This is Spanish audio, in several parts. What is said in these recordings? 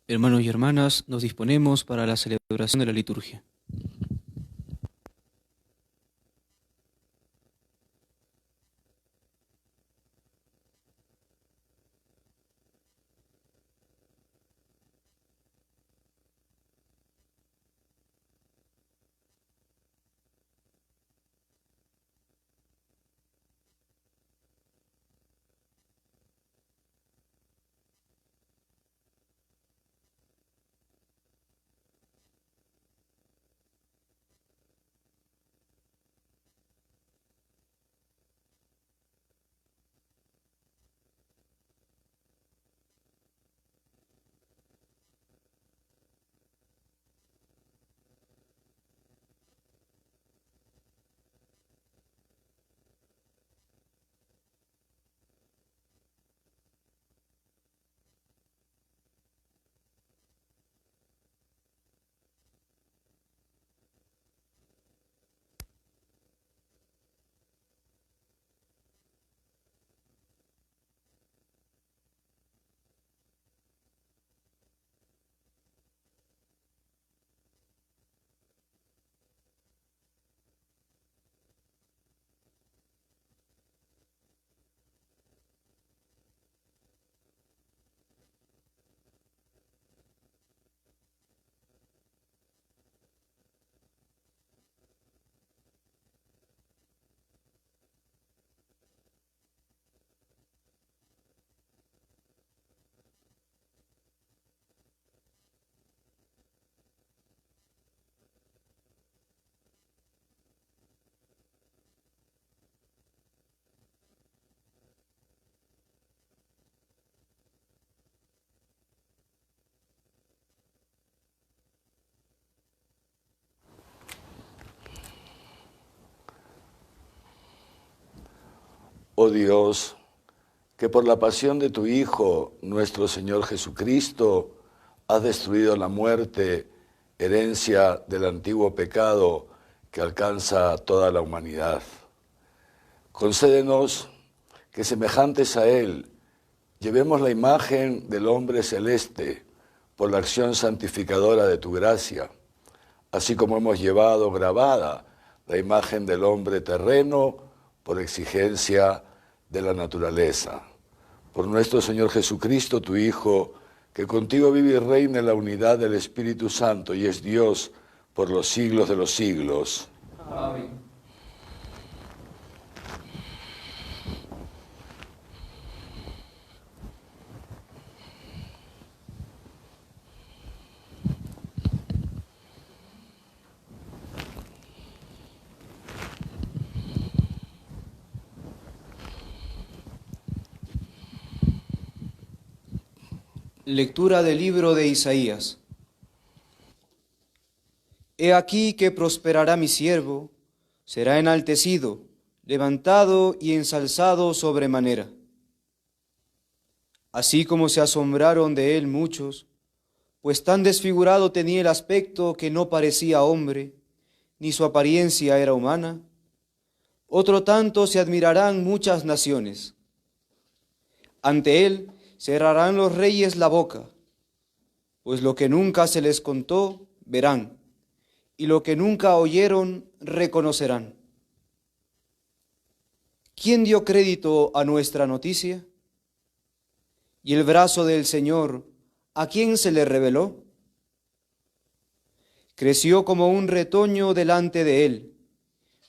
Hermanos y hermanas, nos disponemos para la celebración de la liturgia. Oh Dios, que por la pasión de tu Hijo, nuestro Señor Jesucristo, has destruido la muerte, herencia del antiguo pecado que alcanza a toda la humanidad. Concédenos que, semejantes a Él, llevemos la imagen del hombre celeste por la acción santificadora de tu gracia, así como hemos llevado grabada la imagen del hombre terreno por exigencia de la naturaleza. Por nuestro Señor Jesucristo, tu Hijo, que contigo vive y reina en la unidad del Espíritu Santo y es Dios por los siglos de los siglos. Amén. Lectura del libro de Isaías. He aquí que prosperará mi siervo, será enaltecido, levantado y ensalzado sobremanera. Así como se asombraron de él muchos, pues tan desfigurado tenía el aspecto que no parecía hombre, ni su apariencia era humana, otro tanto se admirarán muchas naciones. Ante él cerrarán los reyes la boca, pues lo que nunca se les contó, verán, y lo que nunca oyeron, reconocerán. ¿Quién dio crédito a nuestra noticia? ¿Y el brazo del Señor, a quién se le reveló? Creció como un retoño delante de él,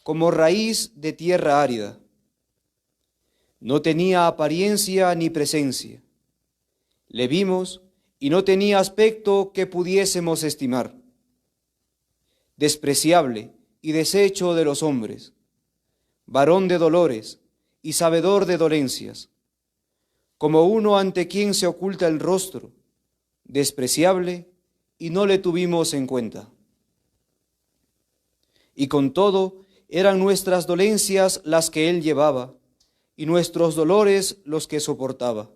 como raíz de tierra árida. No tenía apariencia ni presencia. Le vimos y no tenía aspecto que pudiésemos estimar. Despreciable y deshecho de los hombres, varón de dolores y sabedor de dolencias, como uno ante quien se oculta el rostro, despreciable, y no le tuvimos en cuenta. Y con todo eran nuestras dolencias las que él llevaba, y nuestros dolores los que soportaba.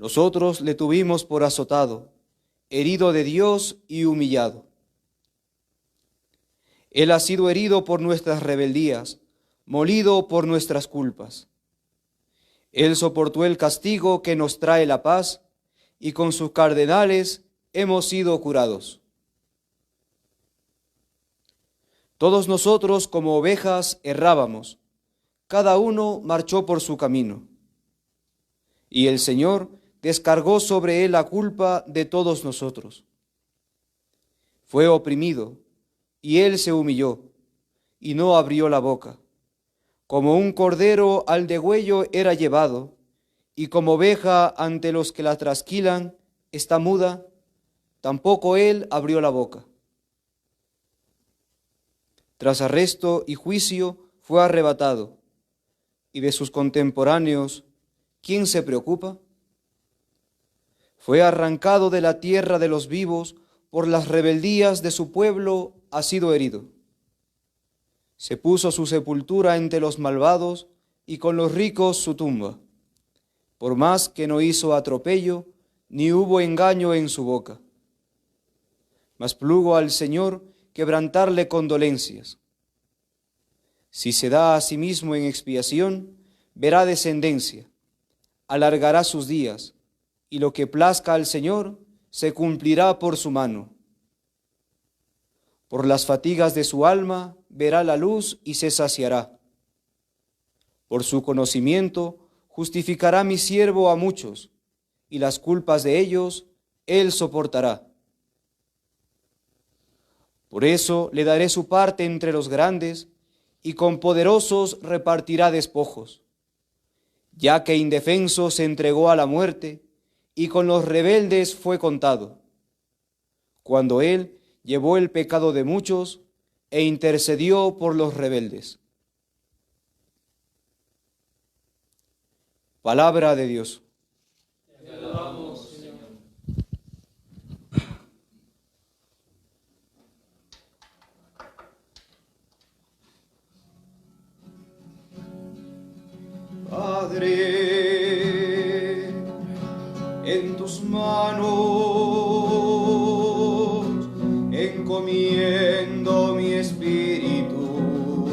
Nosotros le tuvimos por azotado, herido de Dios y humillado. Él ha sido herido por nuestras rebeldías, molido por nuestras culpas. Él soportó el castigo que nos trae la paz, y con sus cardenales hemos sido curados. Todos nosotros como ovejas errábamos, cada uno marchó por su camino. Y el Señor descargó sobre él la culpa de todos nosotros. Fue oprimido, y él se humilló, y no abrió la boca. Como un cordero al degüello era llevado, y como oveja ante los que la trasquilan está muda, tampoco él abrió la boca. Tras arresto y juicio fue arrebatado, y de sus contemporáneos, ¿quién se preocupa? Fue arrancado de la tierra de los vivos, por las rebeldías de su pueblo ha sido herido. Se puso su sepultura entre los malvados, y con los ricos su tumba, por más que no hizo atropello, ni hubo engaño en su boca. Mas plugo al Señor quebrantarle condolencias. Si se da a sí mismo en expiación, verá descendencia, alargará sus días, y lo que plazca al Señor se cumplirá por su mano. Por las fatigas de su alma verá la luz y se saciará. Por su conocimiento justificará mi siervo a muchos, y las culpas de ellos él soportará. Por eso le daré su parte entre los grandes, y con poderosos repartirá despojos, ya que indefenso se entregó a la muerte, y con los rebeldes fue contado, cuando él llevó el pecado de muchos e intercedió por los rebeldes. Palabra de Dios. Te alabamos, Señor. Padre, en tus manos encomiendo mi espíritu,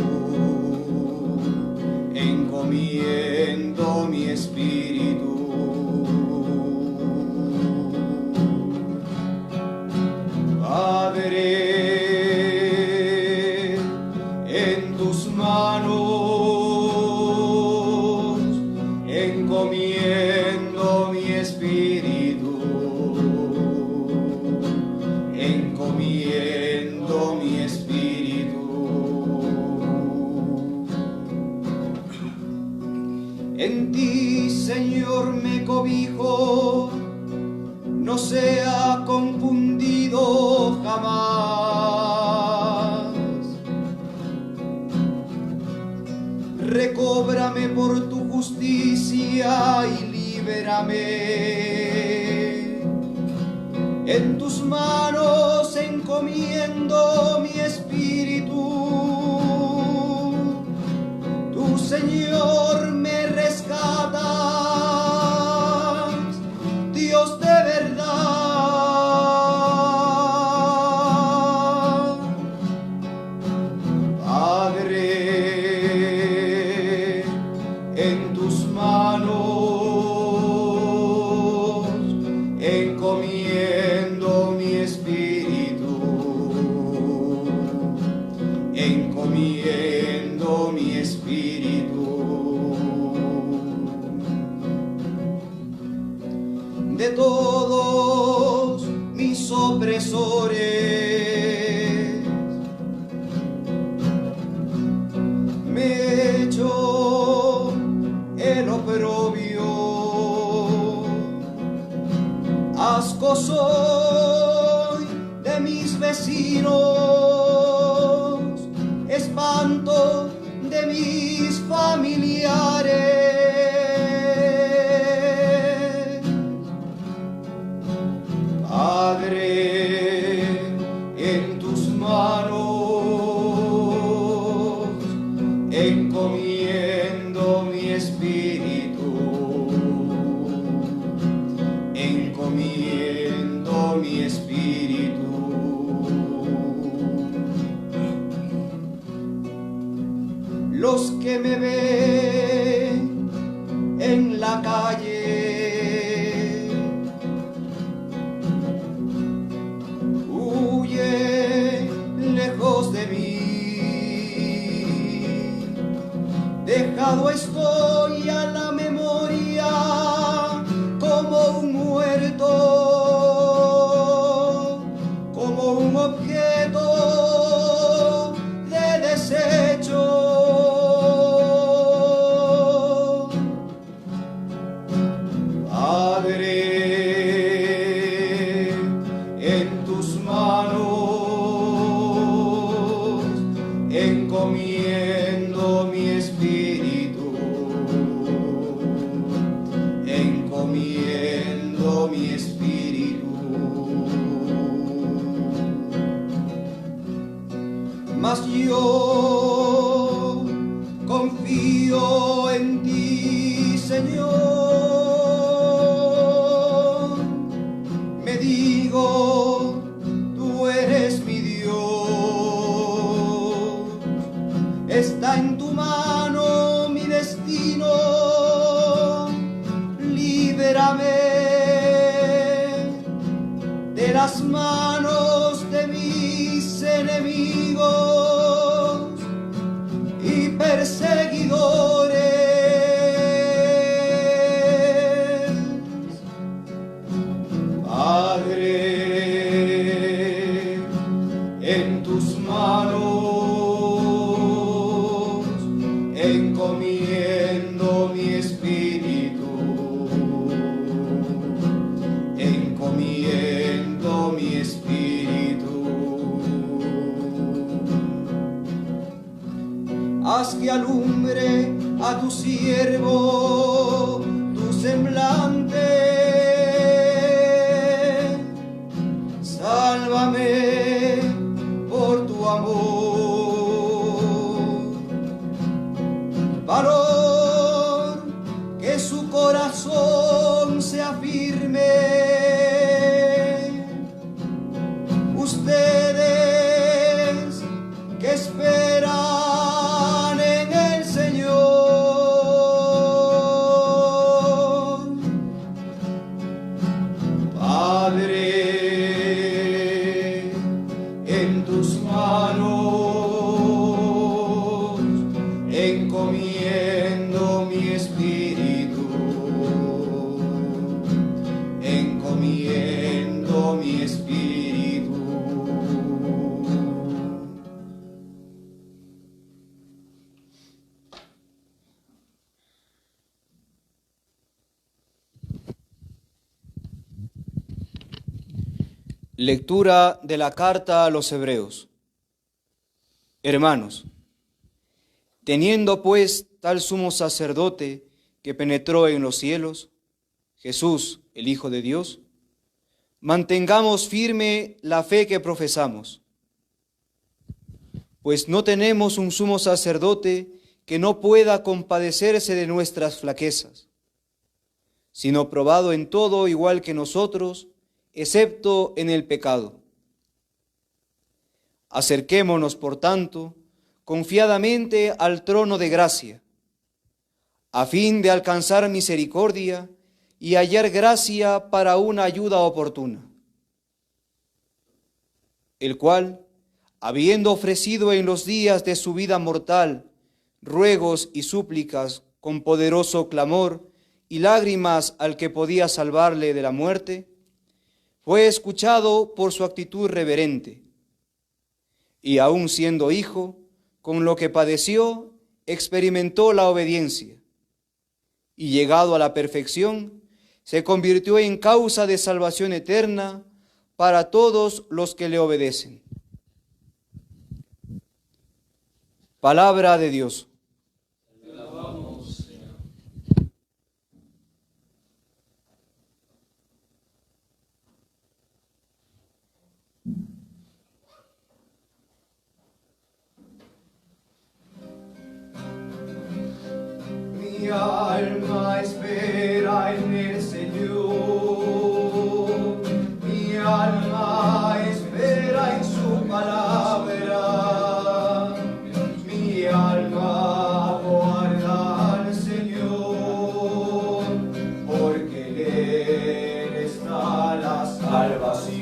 encomiendo mi espíritu. Padre, en tus manos encomiendo mi espíritu, encomiendo mi espíritu. En ti, Señor, me cobijo, no sea confundido jamás. Recóbrame por tu justicia y líbrame. En tus manos encomiendo mi espíritu. Tú, Señor, me rescatas, Dios de verdad. Padre, en tus manos encomiendo mi espíritu, encomiendo mi espíritu. De todos mis opresores me echó el oprobio, asco soy de mis vecinos, espanto de mis familiares. Padre, en tus manos encomiendo mi espíritu, encomiendo mi espíritu. Los que me ven en la calle Entregado estoy a la memoria como un muerto, como un objeto de desecho. Padre, en tus manos encomiendo mi espíritu, encomiendo mi espíritu. Mas yo confío en ti, Señor. Me digo, tú eres mi Dios. Está en tu mano mi destino. Líbrame de las manos de mis enemigos y perseguidores. Padre, en tus manos encomiendo mi espíritu, encomiendo mi espíritu. Haz que alumbre a tu siervo tu semblante. Sálvame por tu amor. Varón, que su corazón sea firme. Ustedes que esperan en el Señor. Padre, en tus manos encomiendo mi espíritu, encomiendo mi espíritu. Lectura de la carta a los Hebreos. Hermanos, teniendo pues tal sumo sacerdote que penetró en los cielos, Jesús, el Hijo de Dios, mantengamos firme la fe que profesamos. Pues no tenemos un sumo sacerdote que no pueda compadecerse de nuestras flaquezas, sino probado en todo igual que nosotros, excepto en el pecado. Acerquémonos, por tanto, confiadamente al trono de gracia, a fin de alcanzar misericordia y hallar gracia para una ayuda oportuna, el cual, habiendo ofrecido en los días de su vida mortal ruegos y súplicas con poderoso clamor y lágrimas al que podía salvarle de la muerte, fue escuchado por su actitud reverente, y aun siendo hijo, con lo que padeció, experimentó la obediencia, y llegado a la perfección, se convirtió en causa de salvación eterna para todos los que le obedecen. Palabra de Dios. Te alabamos, Señor. Mi alma espera en el Señor, mi alma espera en su palabra, mi alma aguarda al Señor, porque en Él está la salvación.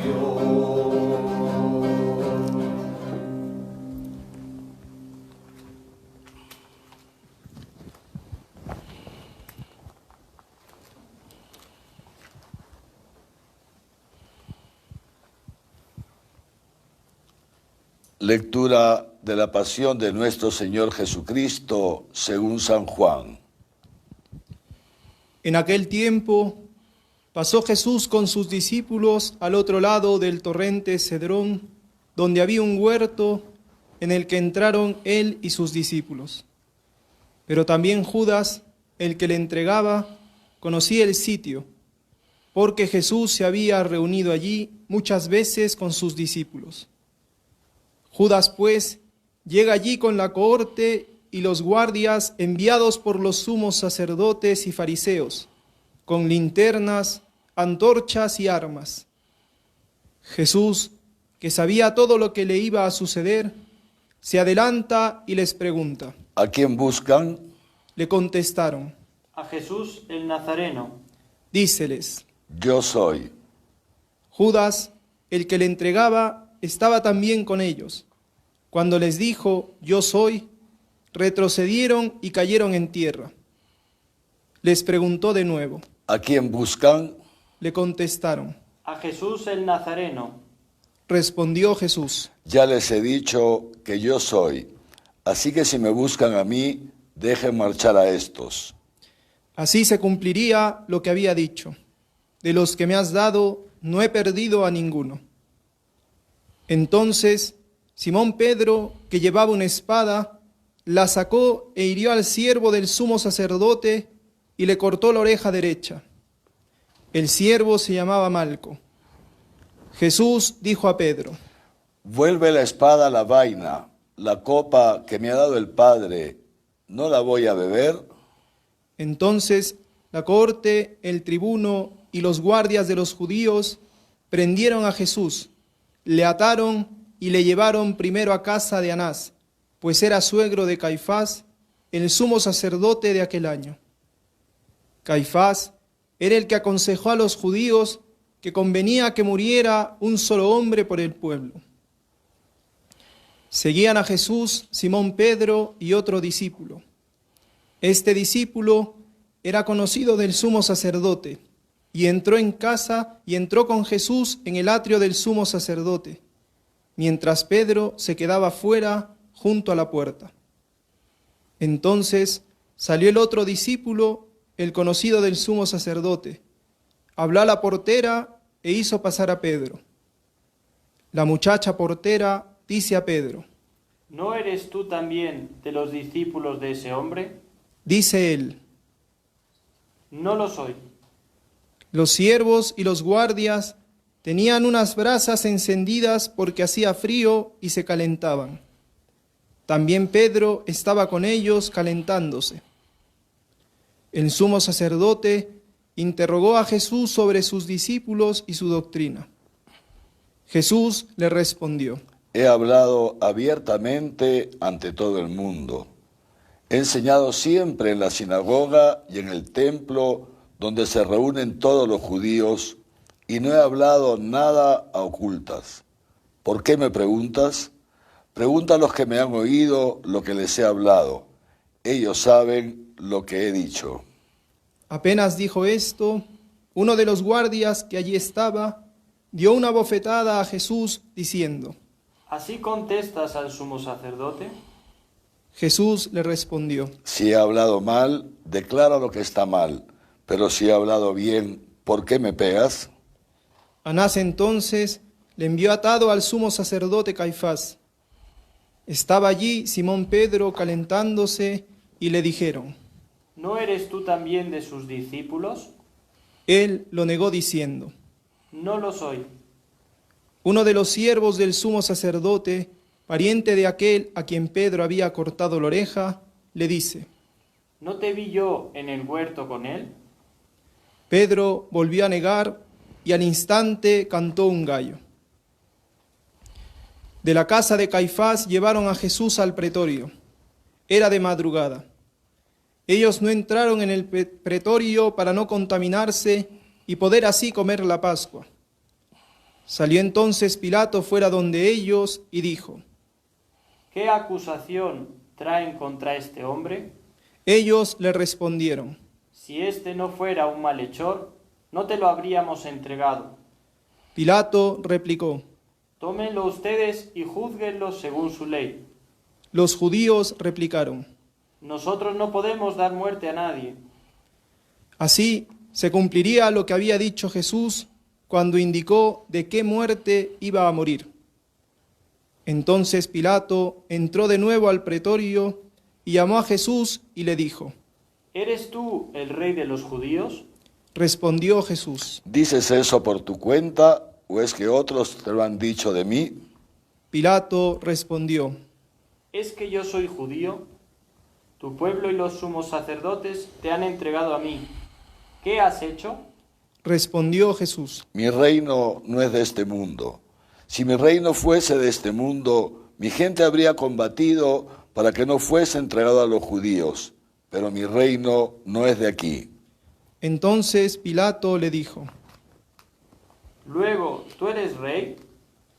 Lectura de la pasión de nuestro Señor Jesucristo según San Juan. En aquel tiempo pasó Jesús con sus discípulos al otro lado del torrente Cedrón, donde había un huerto en el que entraron él y sus discípulos. Pero también Judas, el que le entregaba, conocía el sitio, porque Jesús se había reunido allí muchas veces con sus discípulos. Judas, pues, llega allí con la cohorte y los guardias enviados por los sumos sacerdotes y fariseos, con linternas, antorchas y armas. Jesús, que sabía todo lo que le iba a suceder, se adelanta y les pregunta. ¿A quién buscan? Le contestaron. A Jesús el Nazareno. Díceles. Yo soy. Judas, el que le entregaba, estaba también con ellos. Cuando les dijo, yo soy, retrocedieron y cayeron en tierra. Les preguntó de nuevo. ¿A quién buscan? Le contestaron. A Jesús el Nazareno. Respondió Jesús. Ya les he dicho que yo soy, así que si me buscan a mí, dejen marchar a estos. Así se cumpliría lo que había dicho. De los que me has dado, no he perdido a ninguno. Entonces Simón Pedro, que llevaba una espada, la sacó e hirió al siervo del sumo sacerdote y le cortó la oreja derecha. El siervo se llamaba Malco. Jesús dijo a Pedro. Vuelve la espada a la vaina, la copa que me ha dado el Padre, ¿no la voy a beber? Entonces la cohorte, el tribuno y los guardias de los judíos prendieron a Jesús, le ataron y le llevaron primero a casa de Anás, pues era suegro de Caifás, el sumo sacerdote de aquel año. Caifás era el que aconsejó a los judíos que convenía que muriera un solo hombre por el pueblo. Seguían a Jesús Simón Pedro y otro discípulo. Este discípulo era conocido del sumo sacerdote y entró en casa y entró con Jesús en el atrio del sumo sacerdote, mientras Pedro se quedaba fuera junto a la puerta. Entonces salió el otro discípulo, el conocido del sumo sacerdote, habló a la portera e hizo pasar a Pedro. La muchacha portera dice a Pedro. ¿No eres tú también de los discípulos de ese hombre? Dice él. No lo soy. Los siervos y los guardias tenían unas brasas encendidas porque hacía frío y se calentaban. También Pedro estaba con ellos calentándose. El sumo sacerdote interrogó a Jesús sobre sus discípulos y su doctrina. Jesús le respondió. He hablado abiertamente ante todo el mundo. He enseñado siempre en la sinagoga y en el templo donde se reúnen todos los judíos y no he hablado nada a ocultas. ¿Por qué me preguntas? Pregunta a los que me han oído lo que les he hablado. Ellos saben lo que he dicho. Apenas dijo esto, uno de los guardias que allí estaba dio una bofetada a Jesús diciendo. ¿Así contestas al sumo sacerdote? Jesús le respondió. Si he hablado mal, declara lo que está mal. Pero si he hablado bien, ¿por qué me pegas? Anás entonces le envió atado al sumo sacerdote Caifás. Estaba allí Simón Pedro calentándose y le dijeron. ¿No eres tú también de sus discípulos? Él lo negó diciendo. No lo soy. Uno de los siervos del sumo sacerdote, pariente de aquel a quien Pedro había cortado la oreja, le dice. ¿No te vi yo en el huerto con él? Pedro volvió a negar y al instante cantó un gallo. De la casa de Caifás llevaron a Jesús al pretorio. Era de madrugada. Ellos no entraron en el pretorio para no contaminarse y poder así comer la Pascua. Salió entonces Pilato fuera donde ellos y dijo, ¿qué acusación traen contra este hombre? Ellos le respondieron, si este no fuera un malhechor, no te lo habríamos entregado. Pilato replicó, Tómenlo ustedes y júzguenlo según su ley. Los judíos replicaron: Nosotros no podemos dar muerte a nadie. Así se cumpliría lo que había dicho Jesús cuando indicó de qué muerte iba a morir. Entonces Pilato entró de nuevo al pretorio y llamó a Jesús y le dijo: ¿Eres tú el rey de los judíos? Respondió Jesús: ¿Dices eso por tu cuenta o es que otros te lo han dicho de mí? Pilato respondió: ¿Es que yo soy judío? Tu pueblo y los sumos sacerdotes te han entregado a mí. ¿Qué has hecho? Respondió Jesús: Mi reino no es de este mundo. Si mi reino fuese de este mundo, mi gente habría combatido para que no fuese entregado a los judíos, pero mi reino no es de aquí. Entonces Pilato le dijo: Luego, ¿tú eres rey?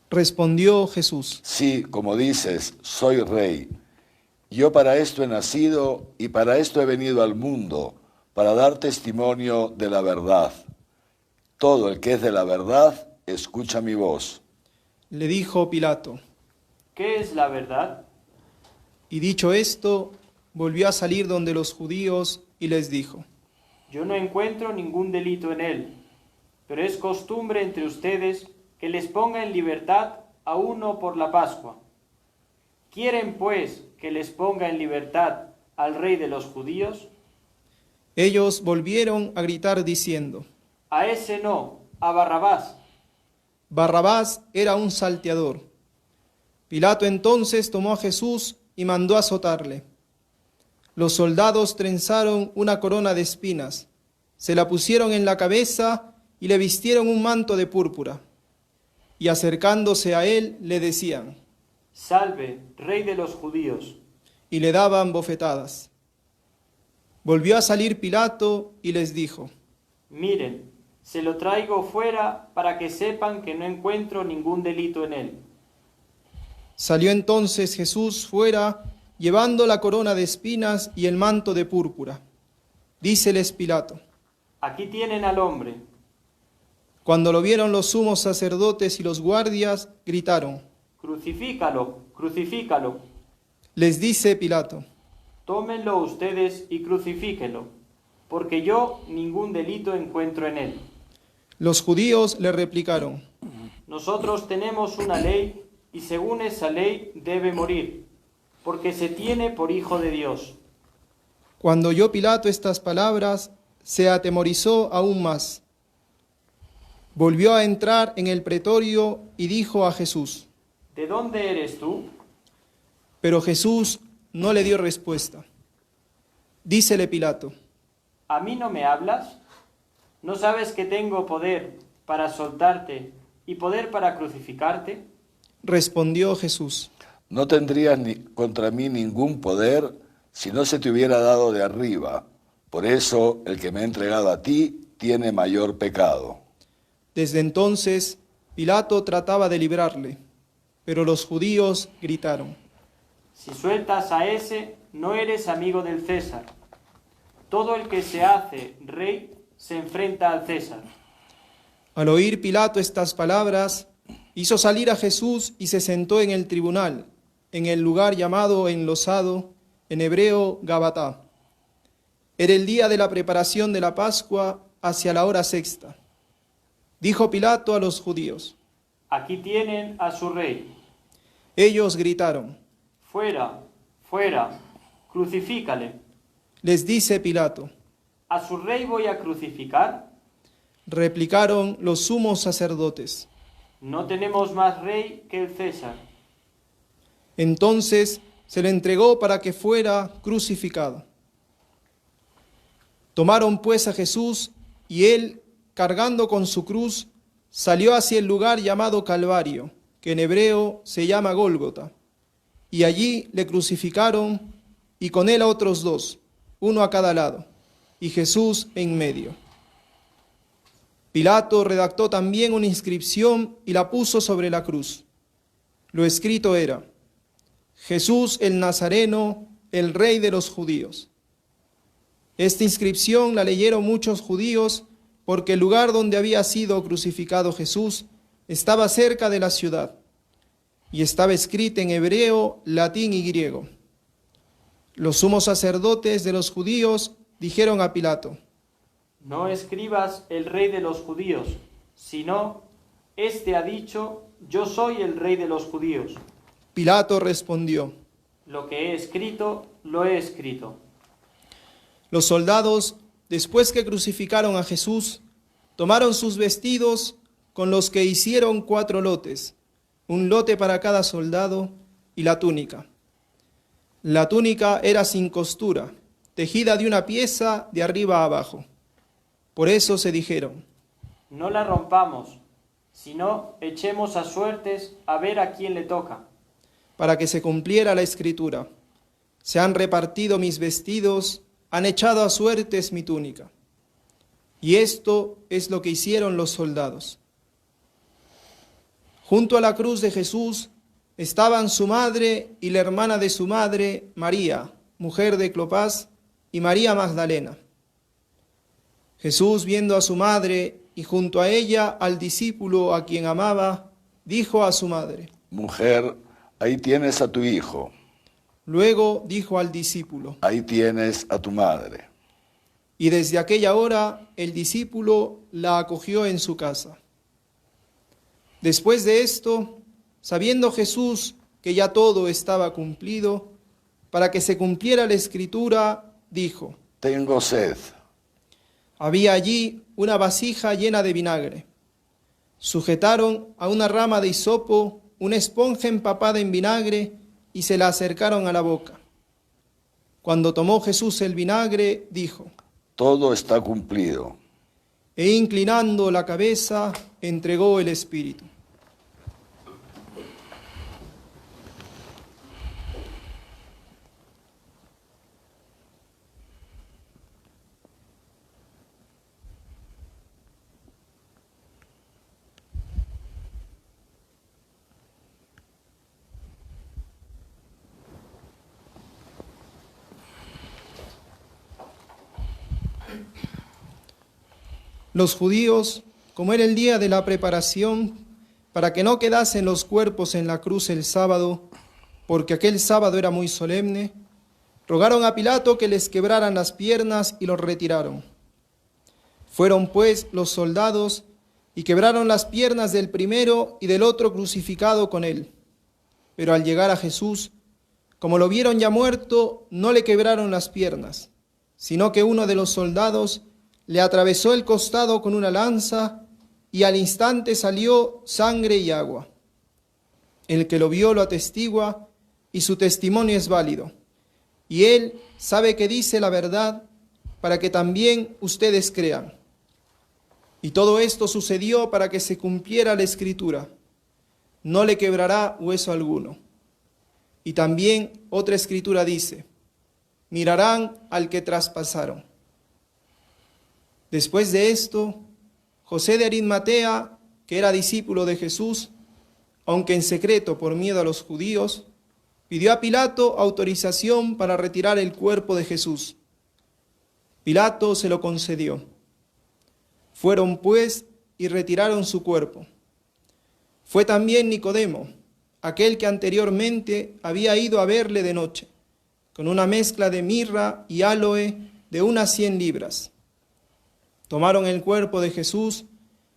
Respondió Jesús: Sí, como dices, soy rey. Yo para esto he nacido y para esto he venido al mundo, para dar testimonio de la verdad. Todo el que es de la verdad, escucha mi voz. Le dijo Pilato. ¿Qué es la verdad? Y dicho esto, volvió a salir donde los judíos y les dijo: Yo no encuentro ningún delito en él, pero es costumbre entre ustedes que les ponga en libertad a uno por la Pascua. ¿Quieren, pues, que les ponga en libertad al rey de los judíos? Ellos volvieron a gritar diciendo: A ese no, a Barrabás. Barrabás era un salteador. Pilato entonces tomó a Jesús y mandó azotarle. Los soldados trenzaron una corona de espinas, se la pusieron en la cabeza y le vistieron un manto de púrpura. Y acercándose a él le decían: Salve, rey de los judíos. Y le daban bofetadas. Volvió a salir Pilato y les dijo: Miren, se lo traigo fuera para que sepan que no encuentro ningún delito en él. Salió entonces Jesús fuera, llevando la corona de espinas y el manto de púrpura. Díceles Pilato: Aquí tienen al hombre. Cuando lo vieron los sumos sacerdotes y los guardias, gritaron: Crucifícalo, crucifícalo. Les dice Pilato: Tómenlo ustedes y crucifíquelo, porque yo ningún delito encuentro en él. Los judíos le replicaron: Nosotros tenemos una ley y según esa ley debe morir, porque se tiene por hijo de Dios. Cuando oyó Pilato estas palabras, se atemorizó aún más. Volvió a entrar en el pretorio y dijo a Jesús: ¿De dónde eres tú? Pero Jesús no le dio respuesta. Dícele Pilato: ¿A mí no me hablas? ¿No sabes que tengo poder para soltarte y poder para crucificarte? Respondió Jesús: No tendrías contra mí ningún poder si no se te hubiera dado de arriba. Por eso el que me ha entregado a ti tiene mayor pecado. Desde entonces Pilato trataba de librarle, pero los judíos gritaron: Si sueltas a ese, no eres amigo del César. Todo el que se hace rey se enfrenta al César. Al oír Pilato estas palabras, hizo salir a Jesús y se sentó en el tribunal, en el lugar llamado enlosado, en hebreo Gabatá. Era el día de la preparación de la Pascua, hacia la hora sexta. Dijo Pilato a los judíos: Aquí tienen a su rey. Ellos gritaron: Fuera, fuera, crucifícale. Les dice Pilato. ¿A su rey voy a crucificar? Replicaron los sumos sacerdotes: No tenemos más rey que el César. Entonces se le entregó para que fuera crucificado. Tomaron pues a Jesús y él, cargando con su cruz, salió hacia el lugar llamado Calvario, que en hebreo se llama Gólgota, y allí le crucificaron y con él a otros dos, uno a cada lado, y Jesús en medio. Pilato redactó también una inscripción y la puso sobre la cruz. Lo escrito era: Jesús el Nazareno, el Rey de los judíos. Esta inscripción la leyeron muchos judíos porque el lugar donde había sido crucificado Jesús estaba cerca de la ciudad, y estaba escrita en hebreo, latín y griego. Los sumos sacerdotes de los judíos dijeron a Pilato: No escribas el rey de los judíos, sino, este ha dicho, yo soy el rey de los judíos. Pilato respondió: Lo que he escrito, lo he escrito. Los soldados, después que crucificaron a Jesús, tomaron sus vestidos, con los que hicieron 4 lotes, un lote para cada soldado, y la túnica. La túnica era sin costura, tejida de una pieza de arriba a abajo. Por eso se dijeron: No la rompamos, sino echemos a suertes a ver a quién le toca. Para que se cumpliera la escritura: se han repartido mis vestidos, han echado a suertes mi túnica. Y esto es lo que hicieron los soldados. Junto a la cruz de Jesús estaban su madre y la hermana de su madre, María, mujer de Clopas, y María Magdalena. Jesús, viendo a su madre y junto a ella al discípulo a quien amaba, dijo a su madre: Mujer, ahí tienes a tu hijo. Luego dijo al discípulo: Ahí tienes a tu madre. Y desde aquella hora el discípulo la acogió en su casa. Después de esto, sabiendo Jesús que ya todo estaba cumplido, para que se cumpliera la escritura, dijo: Tengo sed. Había allí una vasija llena de vinagre. Sujetaron a una rama de hisopo una esponja empapada en vinagre y se la acercaron a la boca. Cuando tomó Jesús el vinagre, dijo: Todo está cumplido. E inclinando la cabeza, entregó el espíritu. Los judíos, como era el día de la preparación, para que no quedasen los cuerpos en la cruz el sábado, porque aquel sábado era muy solemne, rogaron a Pilato que les quebraran las piernas y los retiraron. Fueron pues los soldados y quebraron las piernas del primero y del otro crucificado con él. Pero al llegar a Jesús, como lo vieron ya muerto, no le quebraron las piernas, sino que uno de los soldados le atravesó el costado con una lanza y al instante salió sangre y agua. El que lo vio lo atestigua y su testimonio es válido. Y él sabe que dice la verdad para que también ustedes crean. Y todo esto sucedió para que se cumpliera la escritura: no le quebrará hueso alguno. Y también otra escritura dice: mirarán al que traspasaron. Después de esto, José de Arimatea, que era discípulo de Jesús, aunque en secreto por miedo a los judíos, pidió a Pilato autorización para retirar el cuerpo de Jesús. Pilato se lo concedió. Fueron pues y retiraron su cuerpo. Fue también Nicodemo, aquel que anteriormente había ido a verle de noche, con una mezcla de mirra y áloe de unas 100 libras. Tomaron el cuerpo de Jesús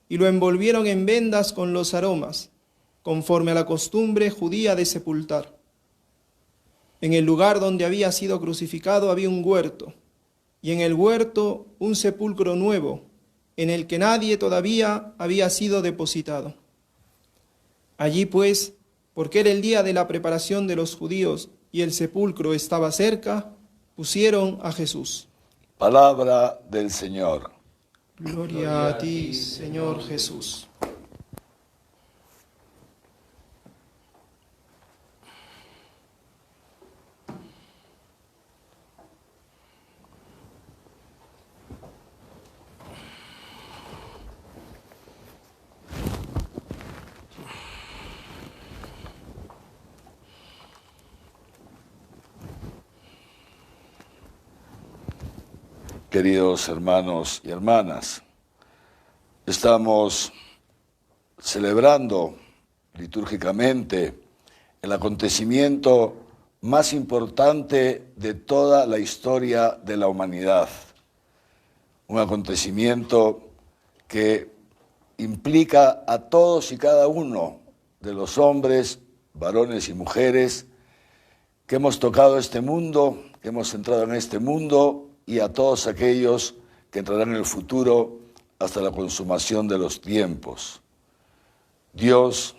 y lo envolvieron en vendas con los aromas, conforme a la costumbre judía de sepultar. En el lugar donde había sido crucificado había un huerto, y en el huerto un sepulcro nuevo, en el que nadie todavía había sido depositado. Allí pues, porque era el día de la preparación de los judíos y el sepulcro estaba cerca, pusieron a Jesús. Palabra del Señor. Gloria a ti, Señor Jesús. Queridos hermanos y hermanas, estamos celebrando litúrgicamente el acontecimiento más importante de toda la historia de la humanidad. Un acontecimiento que implica a todos y cada uno de los hombres, varones y mujeres, que hemos tocado este mundo, que hemos entrado en este mundo, y a todos aquellos que entrarán en el futuro hasta la consumación de los tiempos. Dios,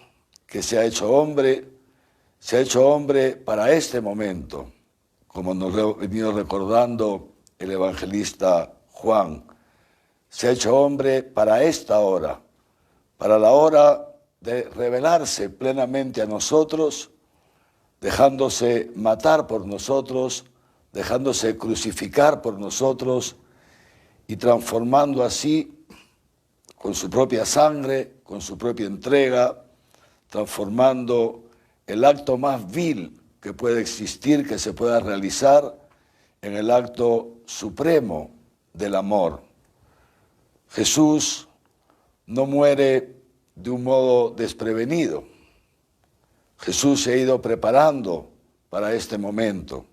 que se ha hecho hombre para este momento, como nos ha venido recordando el evangelista Juan. Se ha hecho hombre para esta hora, para la hora de revelarse plenamente a nosotros, dejándose matar por nosotros, dejándose crucificar por nosotros y transformando así, con su propia sangre, con su propia entrega, transformando el acto más vil que puede existir, que se pueda realizar, en el acto supremo del amor. Jesús no muere de un modo desprevenido. Jesús se ha ido preparando para este momento.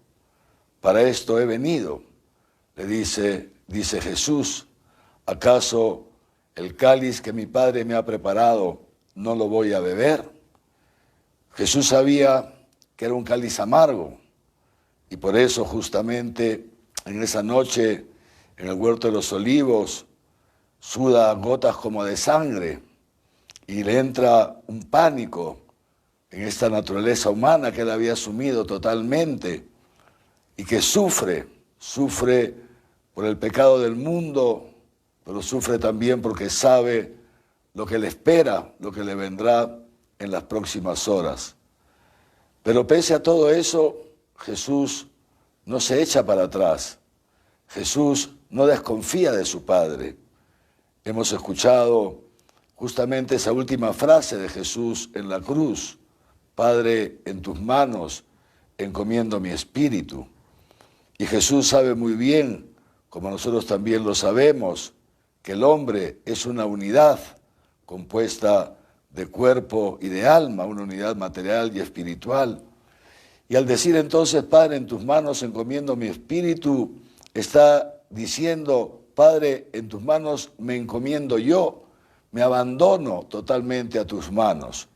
Para esto he venido, le dice Jesús. ¿Acaso el cáliz que mi Padre me ha preparado no lo voy a beber? Jesús sabía que era un cáliz amargo y por eso justamente en esa noche en el huerto de los olivos suda gotas como de sangre y le entra un pánico en esta naturaleza humana que él había asumido totalmente y que sufre por el pecado del mundo, pero sufre también porque sabe lo que le espera, lo que le vendrá en las próximas horas. Pero pese a todo eso, Jesús no se echa para atrás. Jesús no desconfía de su Padre. Hemos escuchado justamente esa última frase de Jesús en la cruz: Padre, en tus manos encomiendo mi espíritu. Y Jesús sabe muy bien, como nosotros también lo sabemos, que el hombre es una unidad compuesta de cuerpo y de alma, una unidad material y espiritual. Y al decir entonces, Padre, en tus manos encomiendo mi espíritu, está diciendo, Padre, en tus manos me encomiendo yo, me abandono totalmente a tus manos,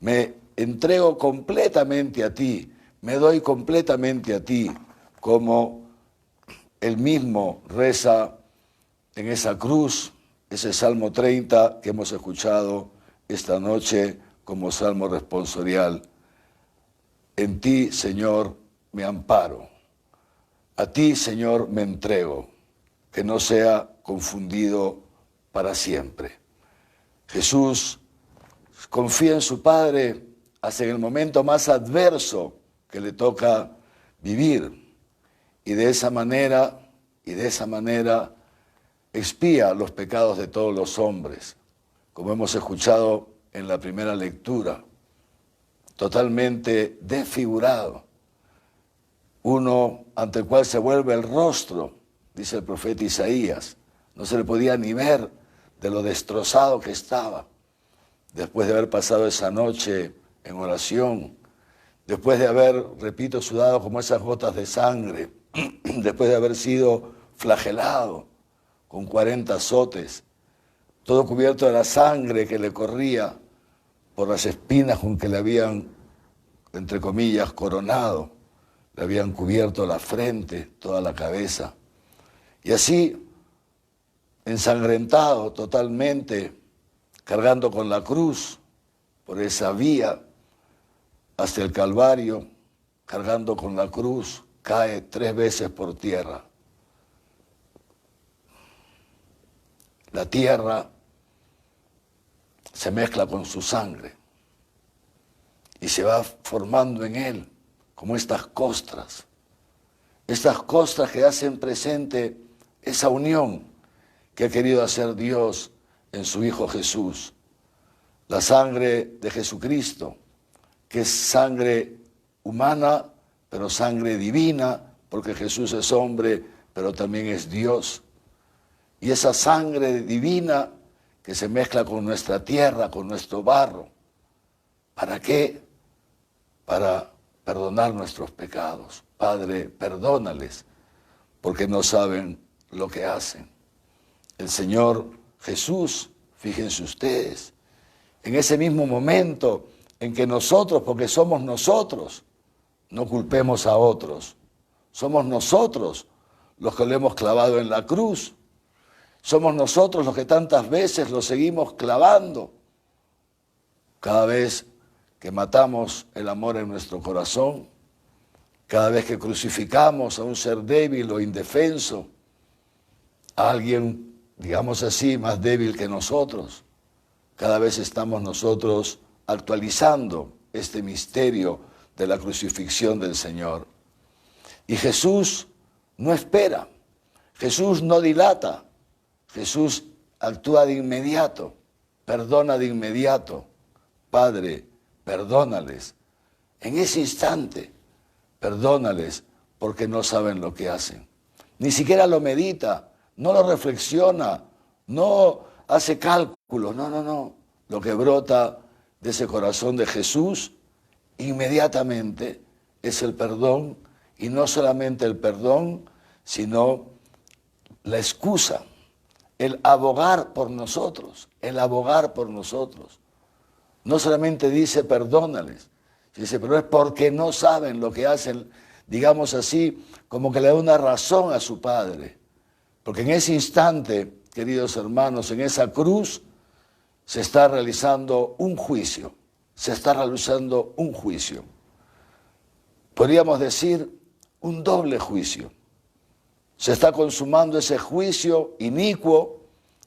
me entrego completamente a ti, me doy completamente a ti, como él mismo reza en esa cruz, ese Salmo 30 que hemos escuchado esta noche como salmo responsorial. En ti, Señor, me amparo. A ti, Señor, me entrego. Que no sea confundido para siempre. Jesús confía en su Padre hasta en el momento más adverso que le toca vivir. Y de esa manera expía los pecados de todos los hombres, como hemos escuchado en la primera lectura, totalmente desfigurado, uno ante el cual se vuelve el rostro, dice el profeta Isaías, no se le podía ni ver de lo destrozado que estaba, después de haber pasado esa noche en oración, después de haber, repito, sudado como esas gotas de sangre, después de haber sido flagelado con 40 azotes, todo cubierto de la sangre que le corría por las espinas con que le habían, entre comillas, coronado, le habían cubierto la frente, toda la cabeza. Y así, ensangrentado totalmente, cargando con la cruz por esa vía hasta el Calvario, cargando con la cruz, cae 3 veces por tierra. La tierra se mezcla con su sangre y se va formando en él como estas costras que hacen presente esa unión que ha querido hacer Dios en su Hijo Jesús. La sangre de Jesucristo, que es sangre humana, pero sangre divina, porque Jesús es hombre, pero también es Dios. Y esa sangre divina que se mezcla con nuestra tierra, con nuestro barro. ¿Para qué? para perdonar nuestros pecados. Padre, perdónales, porque no saben lo que hacen. El Señor Jesús, fíjense ustedes, en ese mismo momento en que nosotros, porque somos nosotros, no culpemos a otros, somos nosotros los que lo hemos clavado en la cruz, somos nosotros los que tantas veces lo seguimos clavando. Cada vez que matamos el amor en nuestro corazón, cada vez que crucificamos a un ser débil o indefenso, a alguien, digamos así, más débil que nosotros, cada vez estamos nosotros actualizando este misterio de la crucifixión del Señor. Y Jesús no espera, Jesús no dilata, Jesús actúa de inmediato, perdona de inmediato. Padre, perdónales. En ese instante, perdónales porque no saben lo que hacen. Ni siquiera lo medita, no lo reflexiona, no hace cálculos, no. Lo que brota de ese corazón de Jesús inmediatamente es el perdón, y no solamente el perdón, sino la excusa, el abogar por nosotros, el abogar por nosotros. No solamente dice perdónales, dice, pero es porque no saben lo que hacen, digamos así, como que le da una razón a su Padre. Porque en ese instante, queridos hermanos, en esa cruz, se está realizando un juicio, Podríamos decir, un doble juicio. Se está consumando ese juicio inicuo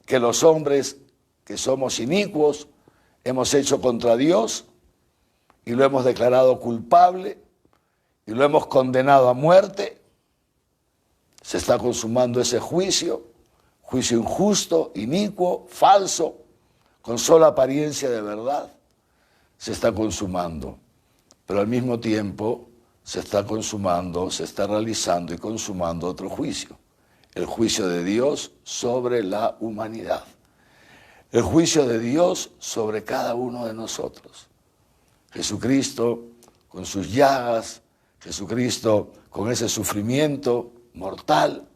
que los hombres que somos inicuos hemos hecho contra Dios y lo hemos declarado culpable y lo hemos condenado a muerte. Se está consumando ese juicio injusto, inicuo, falso, con sola apariencia de verdad. Se está consumando, pero al mismo tiempo se está consumando, se está realizando y consumando otro juicio, el juicio de Dios sobre la humanidad, el juicio de Dios sobre cada uno de nosotros. Jesucristo con sus llagas, Jesucristo con ese sufrimiento mortal,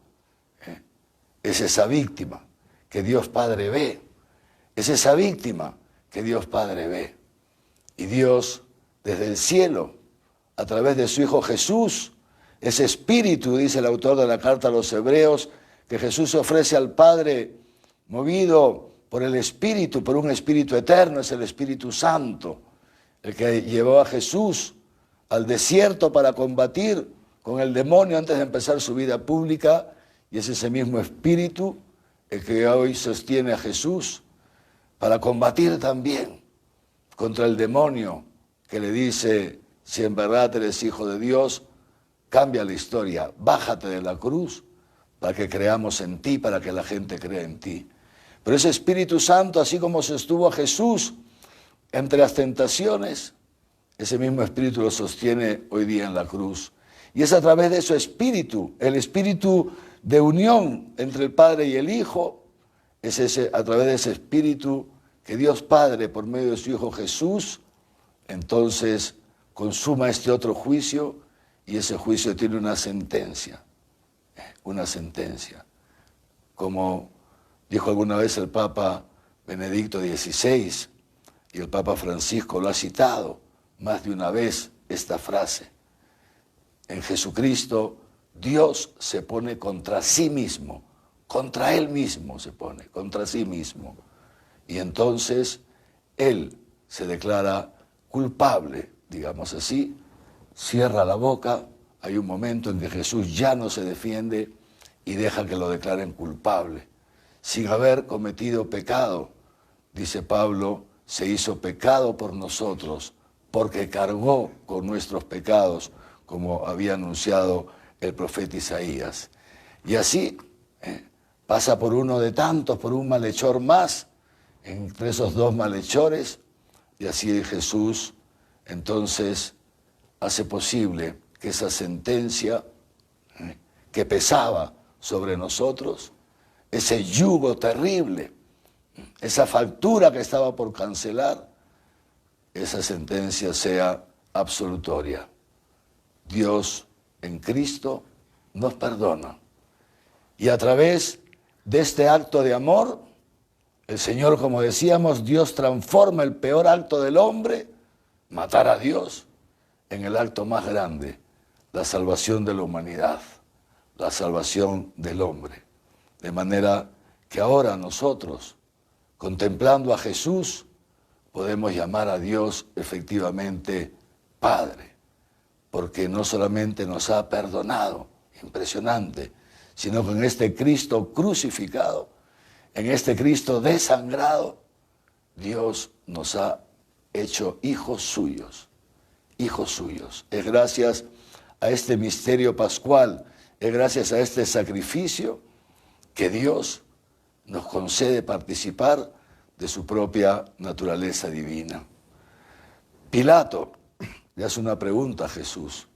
es esa víctima que Dios Padre ve, es esa víctima que Dios Padre ve. Y Dios desde el cielo, a través de su Hijo Jesús, ese espíritu, dice el autor de la carta a los Hebreos, que Jesús ofrece al Padre, movido por el Espíritu, por un Espíritu eterno, es el Espíritu Santo, el que llevó a Jesús al desierto para combatir con el demonio antes de empezar su vida pública, y es ese mismo Espíritu el que hoy sostiene a Jesús para combatir también contra el demonio que le dice, si en verdad eres hijo de Dios, cambia la historia, bájate de la cruz para que creamos en ti, para que la gente crea en ti. Pero ese Espíritu Santo, así como sostuvo a Jesús entre las tentaciones, ese mismo Espíritu lo sostiene hoy día en la cruz. Y es a través de ese Espíritu, el Espíritu de unión entre el Padre y el Hijo, es a través de ese Espíritu que Dios Padre, por medio de su Hijo Jesús, entonces consuma este otro juicio, y ese juicio tiene una sentencia, como dijo alguna vez el Papa Benedicto XVI, y el Papa Francisco lo ha citado más de una vez esta frase: en Jesucristo Dios se pone contra sí mismo, contra Él mismo se pone, contra sí mismo, y entonces Él se declara culpable, digamos así, cierra la boca. Hay un momento en que Jesús ya no se defiende y deja que lo declaren culpable, sin haber cometido pecado. Dice Pablo, se hizo pecado por nosotros, porque cargó con nuestros pecados, como había anunciado el profeta Isaías. Y así pasa por uno de tantos, por un malhechor más, entre esos dos malhechores, y así Jesús entonces hace posible que esa sentencia que pesaba sobre nosotros, ese yugo terrible, esa factura que estaba por cancelar, esa sentencia sea absolutoria. Dios en Cristo nos perdona. Y a través de este acto de amor, el Señor, como decíamos, Dios transforma el peor acto del hombre, matar a Dios, en el acto más grande, la salvación de la humanidad, la salvación del hombre. De manera que ahora nosotros, contemplando a Jesús, podemos llamar a Dios efectivamente Padre, porque no solamente nos ha perdonado, impresionante, sino que en este Cristo crucificado, en este Cristo desangrado, Dios nos ha hecho hijos suyos, hijos suyos. Es gracias a este misterio pascual, es gracias a este sacrificio que Dios nos concede participar de su propia naturaleza divina. Pilato le hace una pregunta a Jesús.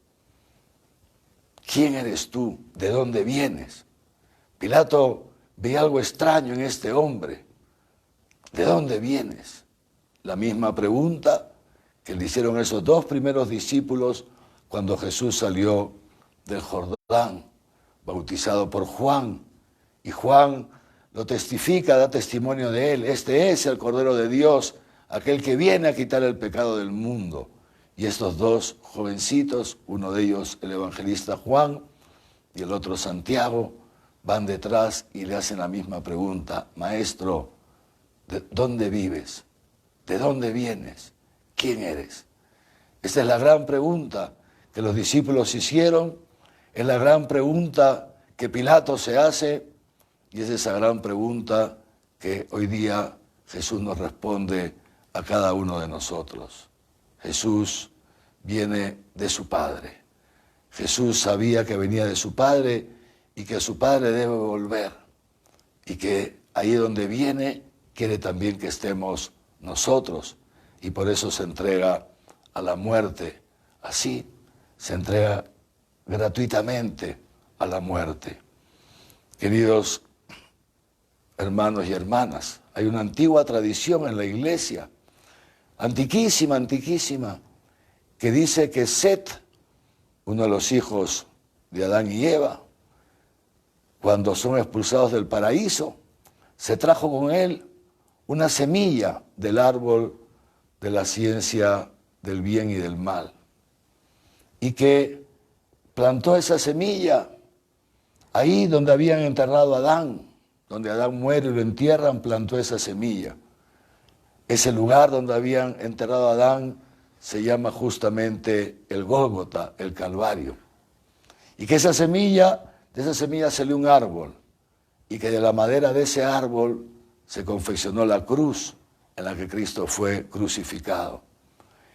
¿Quién eres tú? ¿De dónde vienes? Pilato ve algo extraño en este hombre. ¿De dónde vienes? La misma pregunta que le hicieron esos dos primeros discípulos cuando Jesús salió del Jordán, bautizado por Juan. Y Juan lo testifica, da testimonio de él. Este es el Cordero de Dios, aquel que viene a quitar el pecado del mundo. Y estos dos jovencitos, uno de ellos el evangelista Juan y el otro Santiago, van detrás y le hacen la misma pregunta. Maestro, ¿de dónde vives? ¿De dónde vienes? ¿Quién eres? Esta es la gran pregunta que los discípulos hicieron, es la gran pregunta que Pilato se hace y es esa gran pregunta que hoy día Jesús nos responde a cada uno de nosotros. Jesús viene de su Padre. Jesús sabía que venía de su Padre y que su Padre debe volver. Y que ahí donde viene quiere también que estemos nosotros. Y por eso se entrega a la muerte. Así se entrega gratuitamente a la muerte. Queridos hermanos y hermanas, hay una antigua tradición en la iglesia, antiquísima, antiquísima, que dice que Set, uno de los hijos de Adán y Eva, cuando son expulsados del paraíso, se trajo con él una semilla del árbol de la ciencia del bien y del mal, y que plantó esa semilla ahí donde habían enterrado a Adán, donde Adán muere y lo entierran, plantó esa semilla. Ese lugar donde habían enterrado a Adán se llama justamente el Gólgota, el Calvario. Y que de esa semilla salió un árbol, y que de la madera de ese árbol se confeccionó la cruz en la que Cristo fue crucificado.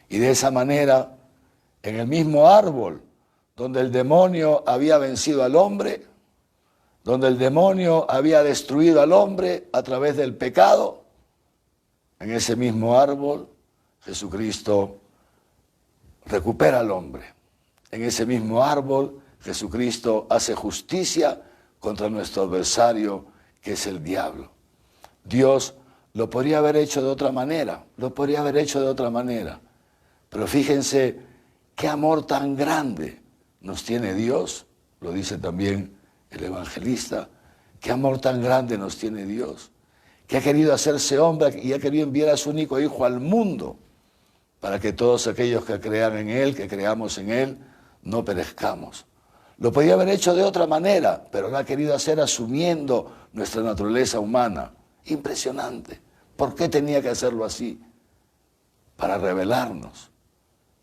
Y de esa manera, en el mismo árbol donde el demonio había vencido al hombre, donde el demonio había destruido al hombre a través del pecado, en ese mismo árbol Jesucristo recupera al hombre. En ese mismo árbol Jesucristo hace justicia contra nuestro adversario, que es el diablo. Dios lo podría haber hecho de otra manera, pero fíjense qué amor tan grande nos tiene Dios, lo dice también el evangelista, qué amor tan grande nos tiene Dios, que ha querido hacerse hombre y ha querido enviar a su único Hijo al mundo, para que todos aquellos que crean en Él, que creamos en Él, no perezcamos. Lo podía haber hecho de otra manera, pero lo ha querido hacer asumiendo nuestra naturaleza humana. Impresionante. ¿Por qué tenía que hacerlo así? Para revelarnos,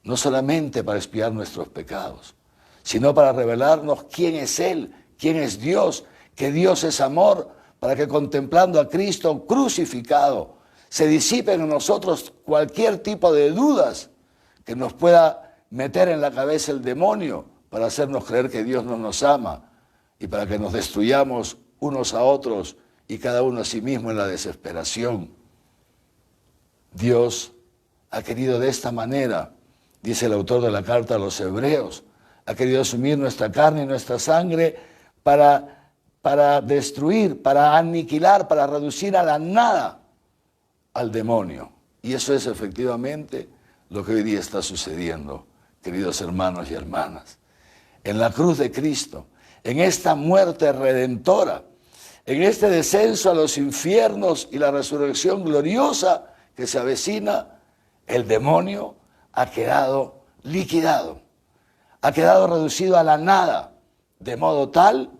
no solamente para expiar nuestros pecados, sino para revelarnos quién es Él, quién es Dios, que Dios es amor, para que contemplando a Cristo crucificado, se disipen en nosotros cualquier tipo de dudas que nos pueda meter en la cabeza el demonio para hacernos creer que Dios no nos ama y para que nos destruyamos unos a otros y cada uno a sí mismo en la desesperación. Dios ha querido de esta manera, dice el autor de la carta a los Hebreos, ha querido asumir nuestra carne y nuestra sangre para destruir, para aniquilar, para reducir a la nada al demonio. Y eso es efectivamente lo que hoy día está sucediendo, queridos hermanos y hermanas. En la cruz de Cristo, en esta muerte redentora, en este descenso a los infiernos y la resurrección gloriosa que se avecina, el demonio ha quedado liquidado, ha quedado reducido a la nada, de modo tal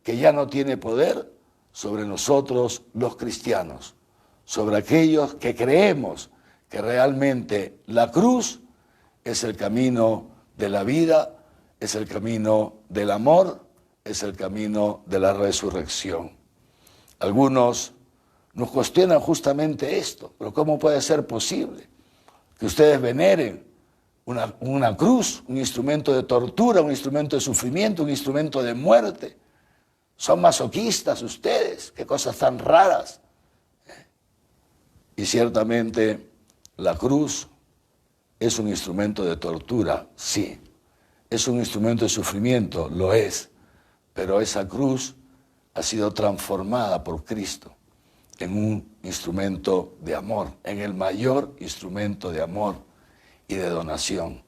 que ya no tiene poder sobre nosotros los cristianos, sobre aquellos que creemos que realmente la cruz es el camino de la vida, es el camino del amor, es el camino de la resurrección. Algunos nos cuestionan justamente esto, pero ¿cómo puede ser posible que ustedes veneren una cruz, un instrumento de tortura, un instrumento de sufrimiento, un instrumento de muerte? Son masoquistas ustedes, qué cosas tan raras. Y ciertamente la cruz es un instrumento de tortura, sí. Es un instrumento de sufrimiento, lo es. Pero esa cruz ha sido transformada por Cristo en un instrumento de amor, en el mayor instrumento de amor y de donación,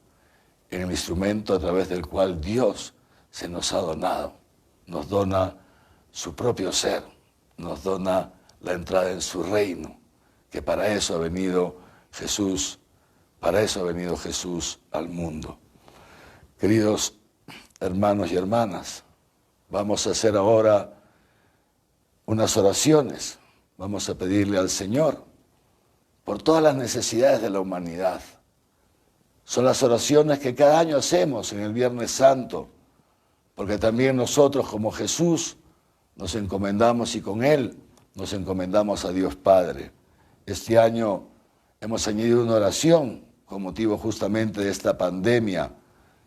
en el instrumento a través del cual Dios se nos ha donado, nos dona su propio ser, nos dona la entrada en su reino, que para eso ha venido Jesús, para eso ha venido Jesús al mundo. Queridos hermanos y hermanas, vamos a hacer ahora unas oraciones. Vamos a pedirle al Señor por todas las necesidades de la humanidad. Son las oraciones que cada año hacemos en el Viernes Santo, porque también nosotros como Jesús nos encomendamos y con Él nos encomendamos a Dios Padre. Este año hemos añadido una oración con motivo justamente de esta pandemia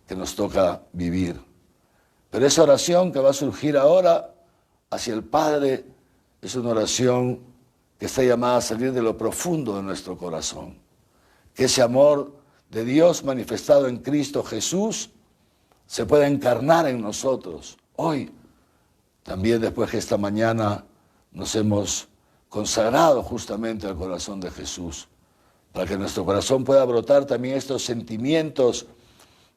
que nos toca vivir. Pero esa oración que va a surgir ahora hacia el Padre es una oración que está llamada a salir de lo profundo de nuestro corazón. Que ese amor de Dios manifestado en Cristo Jesús se pueda encarnar en nosotros. Hoy, también después que esta mañana nos hemos consagrado justamente al corazón de Jesús, para que en nuestro corazón pueda brotar también estos sentimientos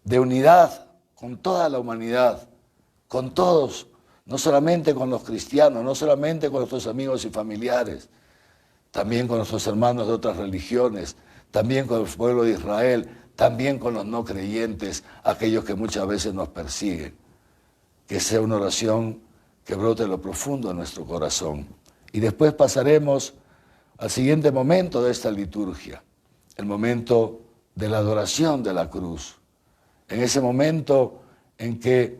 de unidad con toda la humanidad, con todos, no solamente con los cristianos, no solamente con nuestros amigos y familiares, también con nuestros hermanos de otras religiones, también con el pueblo de Israel, también con los no creyentes, aquellos que muchas veces nos persiguen. Que sea una oración que brote en lo profundo de nuestro corazón. Y después pasaremos al siguiente momento de esta liturgia, el momento de la adoración de la cruz. En ese momento en que,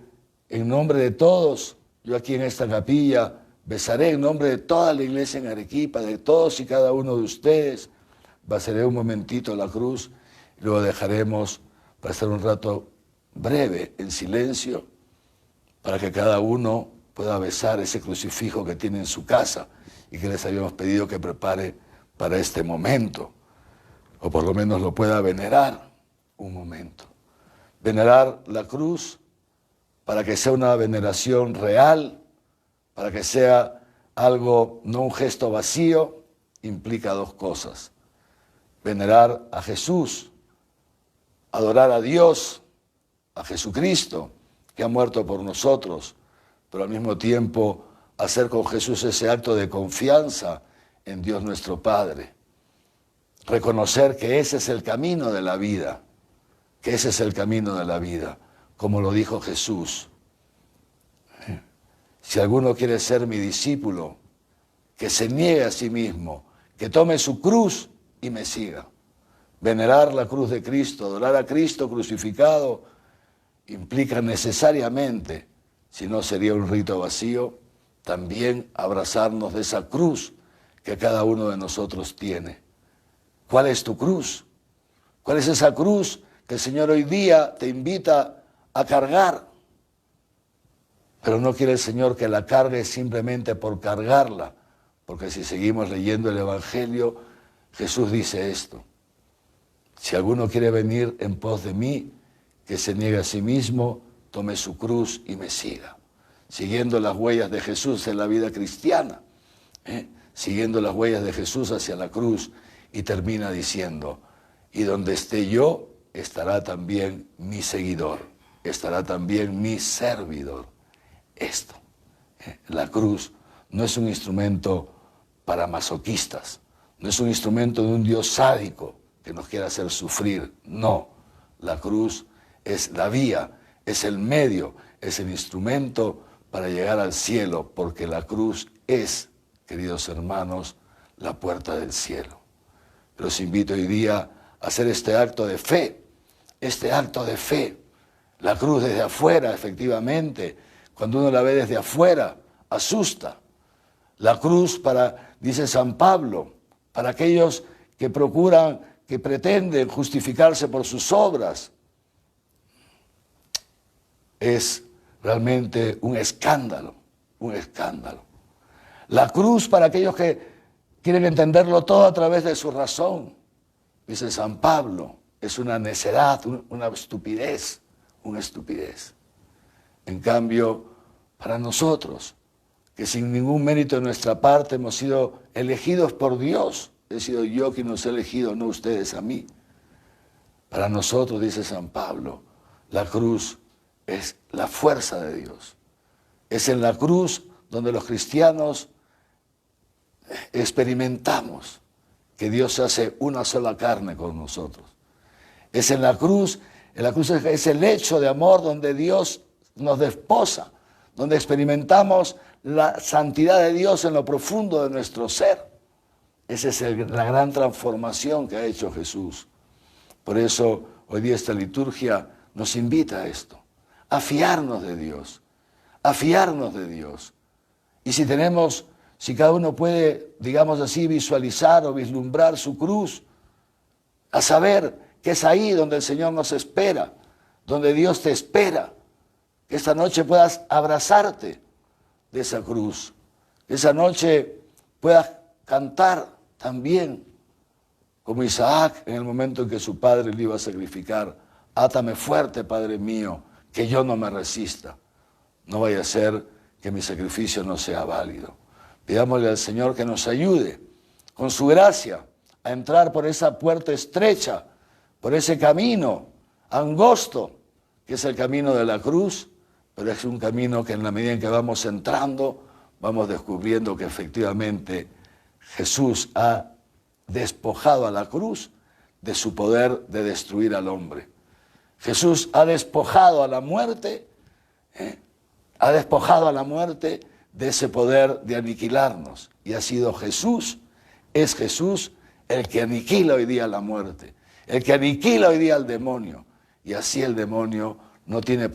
en nombre de todos, yo aquí en esta capilla besaré en nombre de toda la iglesia en Arequipa, de todos y cada uno de ustedes, besaré un momentito la cruz y luego dejaremos pasar un rato breve en silencio para que cada uno pueda besar ese crucifijo que tiene en su casa y que les habíamos pedido que prepare para este momento, o por lo menos lo pueda venerar un momento. Venerar la cruz para que sea una veneración real, para que sea algo, no un gesto vacío, implica dos cosas. Venerar a Jesús, adorar a Dios, a Jesucristo, que ha muerto por nosotros, pero al mismo tiempo hacer con Jesús ese acto de confianza en Dios nuestro Padre. Reconocer que ese es el camino de la vida, que ese es el camino de la vida, como lo dijo Jesús. Si alguno quiere ser mi discípulo, que se niegue a sí mismo, que tome su cruz y me siga. Venerar la cruz de Cristo, adorar a Cristo crucificado, implica necesariamente, si no sería un rito vacío, también abrazarnos de esa cruz que cada uno de nosotros tiene. ¿Cuál es tu cruz? ¿Cuál es esa cruz que el Señor hoy día te invita a cargar? Pero no quiere el Señor que la cargue simplemente por cargarla, porque si seguimos leyendo el Evangelio, Jesús dice esto: si alguno quiere venir en pos de mí, que se niegue a sí mismo, tome su cruz y me siga. Siguiendo las huellas de Jesús en la vida cristiana, siguiendo las huellas de Jesús hacia la cruz, y termina diciendo: Y donde esté yo, estará también mi seguidor, estará también mi servidor. Esto, la cruz, no es un instrumento para masoquistas, no es un instrumento de un Dios sádico que nos quiera hacer sufrir, no. La cruz es la vía, es el medio, es el instrumento para llegar al cielo, porque la cruz es, queridos hermanos, la puerta del cielo. Los invito hoy día a hacer este acto de fe, La cruz desde afuera, efectivamente, cuando uno la ve desde afuera, asusta. La cruz dice San Pablo, para aquellos que procuran, que pretenden justificarse por sus obras, es realmente un escándalo, un escándalo. La cruz para aquellos que quieren entenderlo todo a través de su razón, dice San Pablo, es una necedad, una estupidez, una estupidez. En cambio, para nosotros, que sin ningún mérito de nuestra parte hemos sido elegidos por Dios, he sido yo quien nos he elegido, no ustedes a mí. Para nosotros, dice San Pablo, la cruz es la fuerza de Dios. Es en la cruz donde los cristianos experimentamos que Dios se hace una sola carne con nosotros. Es en la cruz es el hecho de amor donde Dios nos desposa, donde experimentamos la santidad de Dios en lo profundo de nuestro ser. Esa es la gran transformación que ha hecho Jesús. Por eso hoy día esta liturgia nos invita a esto, a fiarnos de Dios, a fiarnos de Dios. Y si cada uno puede, digamos así, visualizar o vislumbrar su cruz, a saber que es ahí donde el Señor nos espera, donde Dios te espera, que esta noche puedas abrazarte de esa cruz, que esa noche puedas cantar también, como Isaac en el momento en que su padre le iba a sacrificar: átame fuerte, Padre mío, que yo no me resista, no vaya a ser que mi sacrificio no sea válido. Pidámosle al Señor que nos ayude con su gracia a entrar por esa puerta estrecha, por ese camino angosto, que es el camino de la cruz, pero es un camino que en la medida en que vamos entrando, vamos descubriendo que efectivamente Jesús ha despojado a la cruz de su poder de destruir al hombre. Jesús ha despojado a la muerte, de ese poder de aniquilarnos. Y ha sido Jesús, es Jesús el que aniquila hoy día la muerte, el que aniquila hoy día al demonio. Y así el demonio no tiene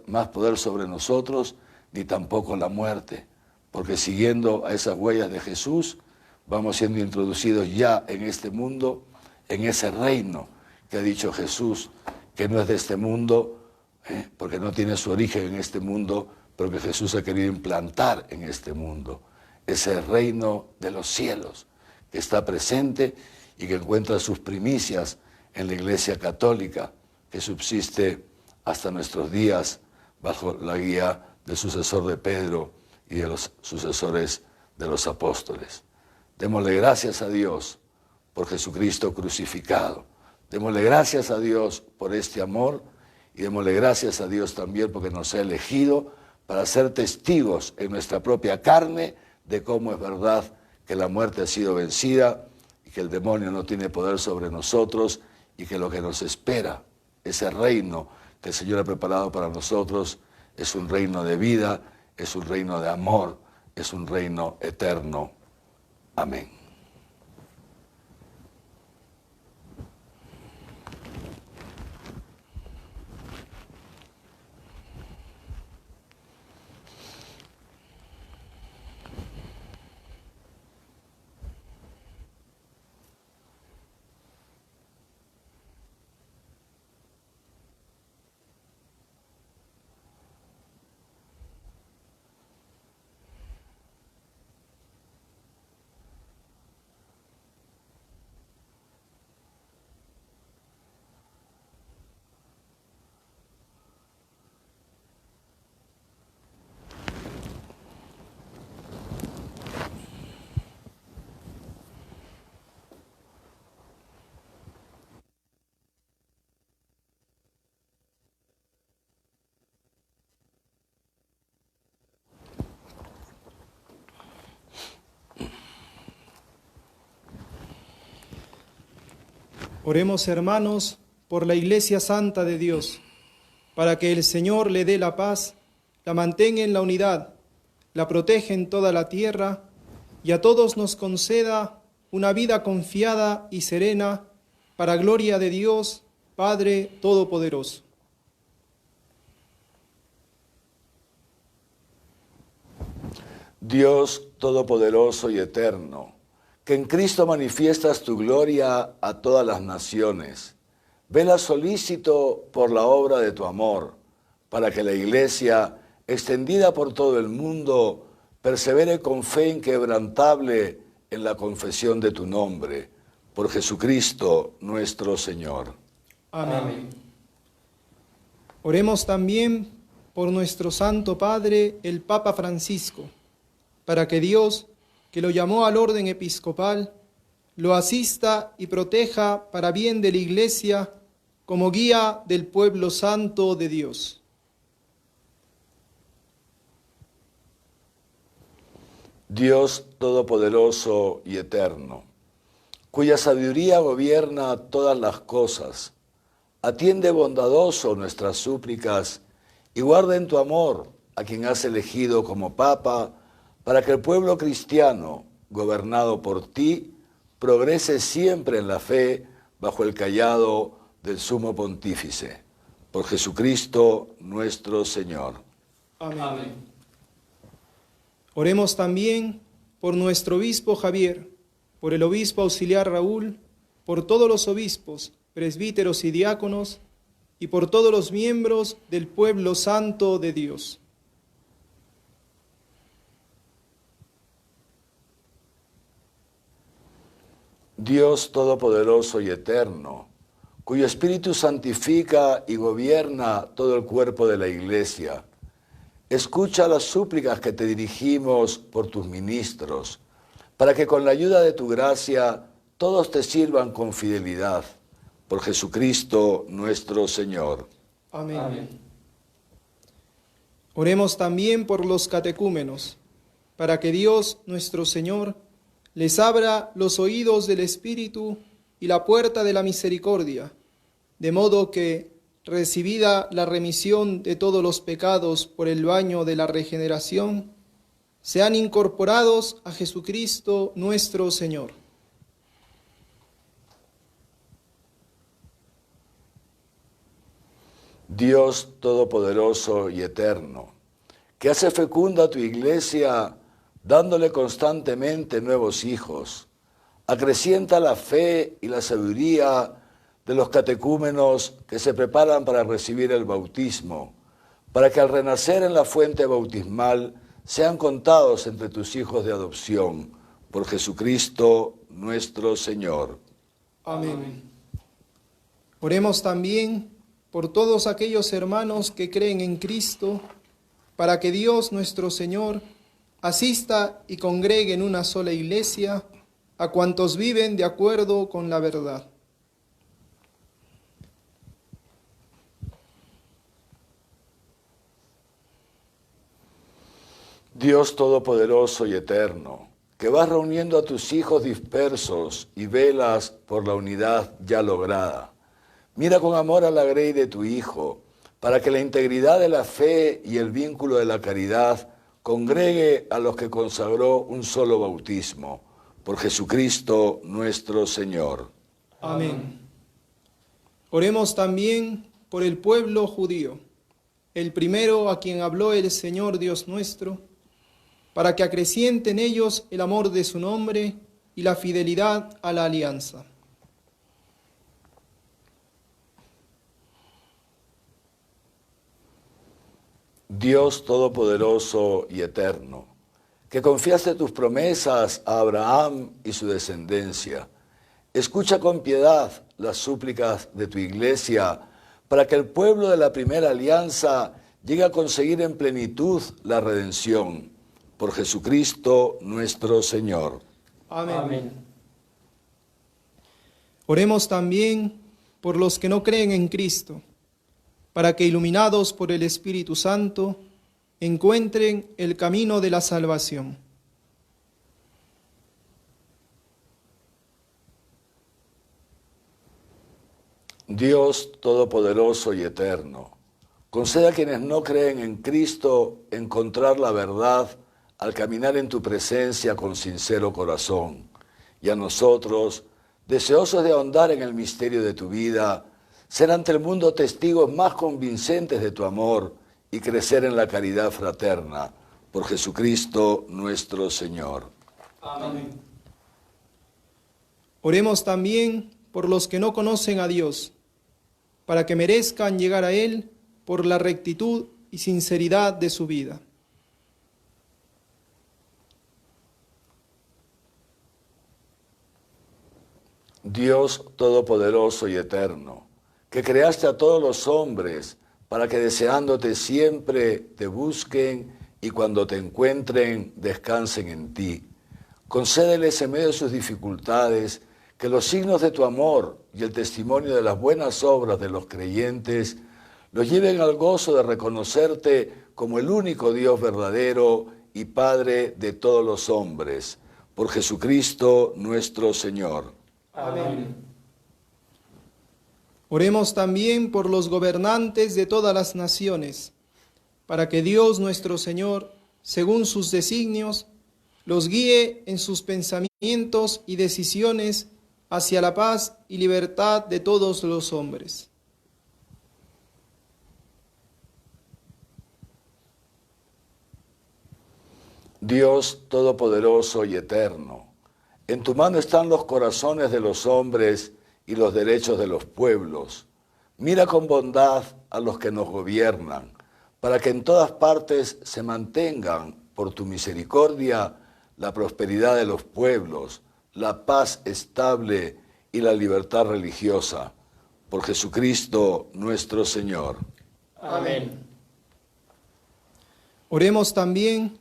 más poder sobre nosotros, ni tampoco la muerte, porque siguiendo a esas huellas de Jesús, vamos siendo introducidos ya en este mundo, en ese reino que ha dicho Jesús, que no es de este mundo, porque no tiene su origen en este mundo, pero que Jesús ha querido implantar en este mundo. Ese reino de los cielos que está presente y que encuentra sus primicias en la Iglesia Católica, que subsiste hasta nuestros días bajo la guía del sucesor de Pedro y de los sucesores de los apóstoles. Démosle gracias a Dios por Jesucristo crucificado. Démosle gracias a Dios por este amor y démosle gracias a Dios también porque nos ha elegido para ser testigos en nuestra propia carne de cómo es verdad que la muerte ha sido vencida y que el demonio no tiene poder sobre nosotros y que lo que nos espera, ese reino que el Señor ha preparado para nosotros, es un reino de vida, es un reino de amor, es un reino eterno. Amén. Oremos, hermanos, por la Iglesia Santa de Dios, para que el Señor le dé la paz, la mantenga en la unidad, la proteja en toda la tierra y a todos nos conceda una vida confiada y serena para gloria de Dios, Padre Todopoderoso. Dios Todopoderoso y Eterno, que en Cristo manifiestas tu gloria a todas las naciones, vela solícito por la obra de tu amor, para que la Iglesia, extendida por todo el mundo, persevere con fe inquebrantable en la confesión de tu nombre, por Jesucristo nuestro Señor. Amén. Oremos también por nuestro Santo Padre, el Papa Francisco, para que Dios, que lo llamó al orden episcopal, lo asista y proteja para bien de la Iglesia como guía del pueblo santo de Dios. Dios Todopoderoso y Eterno, cuya sabiduría gobierna todas las cosas, atiende bondadoso nuestras súplicas y guarda en tu amor a quien has elegido como Papa, para que el pueblo cristiano, gobernado por ti, progrese siempre en la fe bajo el cayado del Sumo Pontífice. Por Jesucristo nuestro Señor. Amén. Amén. Oremos también por nuestro obispo Javier, por el obispo auxiliar Raúl, por todos los obispos, presbíteros y diáconos, y por todos los miembros del pueblo santo de Dios. Dios Todopoderoso y Eterno, cuyo Espíritu santifica y gobierna todo el cuerpo de la Iglesia, escucha las súplicas que te dirigimos por tus ministros, para que con la ayuda de tu gracia todos te sirvan con fidelidad. Por Jesucristo nuestro Señor. Amén. Amén. Oremos también por los catecúmenos, para que Dios nuestro Señor les abra los oídos del Espíritu y la puerta de la misericordia, de modo que, recibida la remisión de todos los pecados por el baño de la regeneración, sean incorporados a Jesucristo nuestro Señor. Dios Todopoderoso y Eterno, que hace fecunda tu Iglesia, dándole constantemente nuevos hijos, acrecienta la fe y la sabiduría de los catecúmenos que se preparan para recibir el bautismo, para que al renacer en la fuente bautismal sean contados entre tus hijos de adopción, por Jesucristo nuestro Señor. Amén. Oremos también por todos aquellos hermanos que creen en Cristo, para que Dios nuestro Señor asista y congregue en una sola iglesia a cuantos viven de acuerdo con la verdad. Dios Todopoderoso y Eterno, que vas reuniendo a tus hijos dispersos y velas por la unidad ya lograda, mira con amor a la grey de tu Hijo, para que la integridad de la fe y el vínculo de la caridad congregue a los que consagró un solo bautismo, por Jesucristo nuestro Señor. Amén. Oremos también por el pueblo judío, el primero a quien habló el Señor Dios nuestro, para que acreciente en ellos el amor de su nombre y la fidelidad a la alianza. Dios Todopoderoso y Eterno, que confiaste tus promesas a Abraham y su descendencia, escucha con piedad las súplicas de tu Iglesia para que el pueblo de la primera alianza llegue a conseguir en plenitud la redención. Por Jesucristo nuestro Señor. Amén. Amén. Oremos también por los que no creen en Cristo, para que, iluminados por el Espíritu Santo, encuentren el camino de la salvación. Dios Todopoderoso y Eterno, concede a quienes no creen en Cristo encontrar la verdad al caminar en tu presencia con sincero corazón, y a nosotros, deseosos de ahondar en el misterio de tu vida, ser ante el mundo testigos más convincentes de tu amor y crecer en la caridad fraterna. Por Jesucristo nuestro Señor. Amén. Oremos también por los que no conocen a Dios, para que merezcan llegar a Él por la rectitud y sinceridad de su vida. Dios Todopoderoso y Eterno, que creaste a todos los hombres para que deseándote siempre te busquen y cuando te encuentren descansen en ti. Concédeles en medio de sus dificultades que los signos de tu amor y el testimonio de las buenas obras de los creyentes los lleven al gozo de reconocerte como el único Dios verdadero y Padre de todos los hombres. Por Jesucristo nuestro Señor. Amén. Oremos también por los gobernantes de todas las naciones, para que Dios nuestro Señor, según sus designios, los guíe en sus pensamientos y decisiones hacia la paz y libertad de todos los hombres. Dios Todopoderoso y Eterno, en tu mano están los corazones de los hombres y los derechos de los pueblos. Mira con bondad a los que nos gobiernan, para que en todas partes se mantengan, por tu misericordia, la prosperidad de los pueblos, la paz estable y la libertad religiosa. Por Jesucristo nuestro Señor. Amén. Oremos también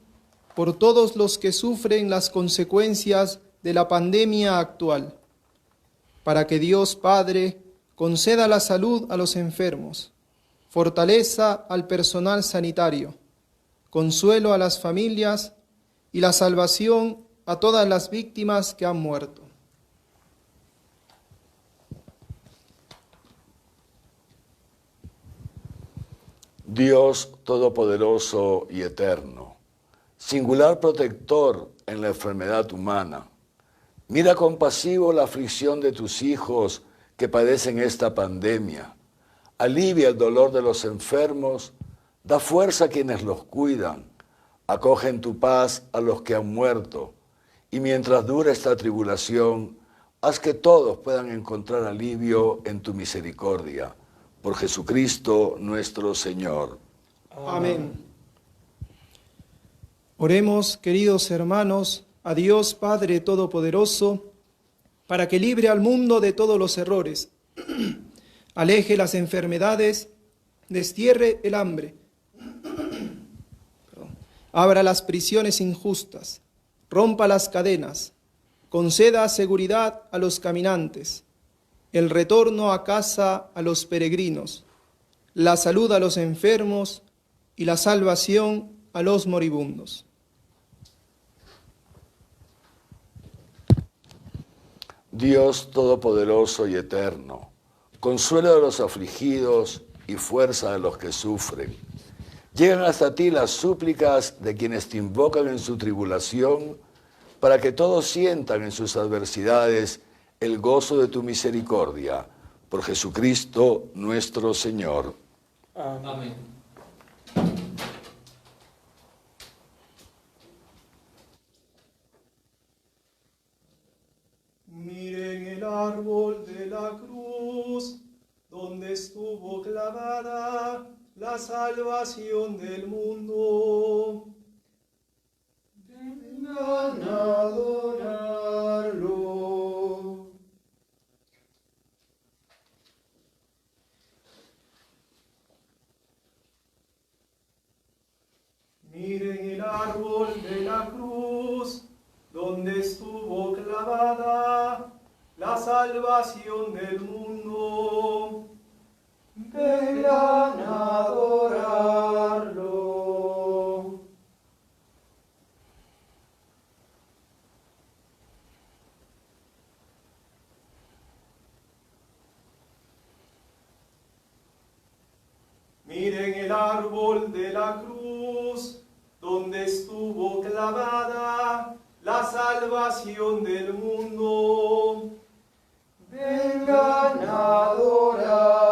por todos los que sufren las consecuencias de la pandemia actual, para que Dios Padre conceda la salud a los enfermos, fortaleza al personal sanitario, consuelo a las familias y la salvación a todas las víctimas que han muerto. Dios Todopoderoso y Eterno, singular protector en la enfermedad humana, mira compasivo la aflicción de tus hijos que padecen esta pandemia. Alivia el dolor de los enfermos, da fuerza a quienes los cuidan, acoge en tu paz a los que han muerto, y mientras dura esta tribulación, haz que todos puedan encontrar alivio en tu misericordia. Por Jesucristo nuestro Señor. Amén. Oremos, queridos hermanos, a Dios Padre Todopoderoso, para que libre al mundo de todos los errores, aleje las enfermedades, destierre el hambre, abra las prisiones injustas, rompa las cadenas, conceda seguridad a los caminantes, el retorno a casa a los peregrinos, la salud a los enfermos y la salvación a los moribundos. Dios Todopoderoso y Eterno, consuelo de los afligidos y fuerza de los que sufren. Llegan hasta ti las súplicas de quienes te invocan en su tribulación, para que todos sientan en sus adversidades el gozo de tu misericordia. Por Jesucristo nuestro Señor. Amén. Miren el árbol de la cruz, donde estuvo clavada la salvación del mundo. Vengan a adorarlo. Miren el árbol de la cruz, donde estuvo clavada la salvación del mundo. Vengan a adorarlo. árbol de la cruz, donde estuvo clavada la salvación del mundo. Vengan a adorarlo.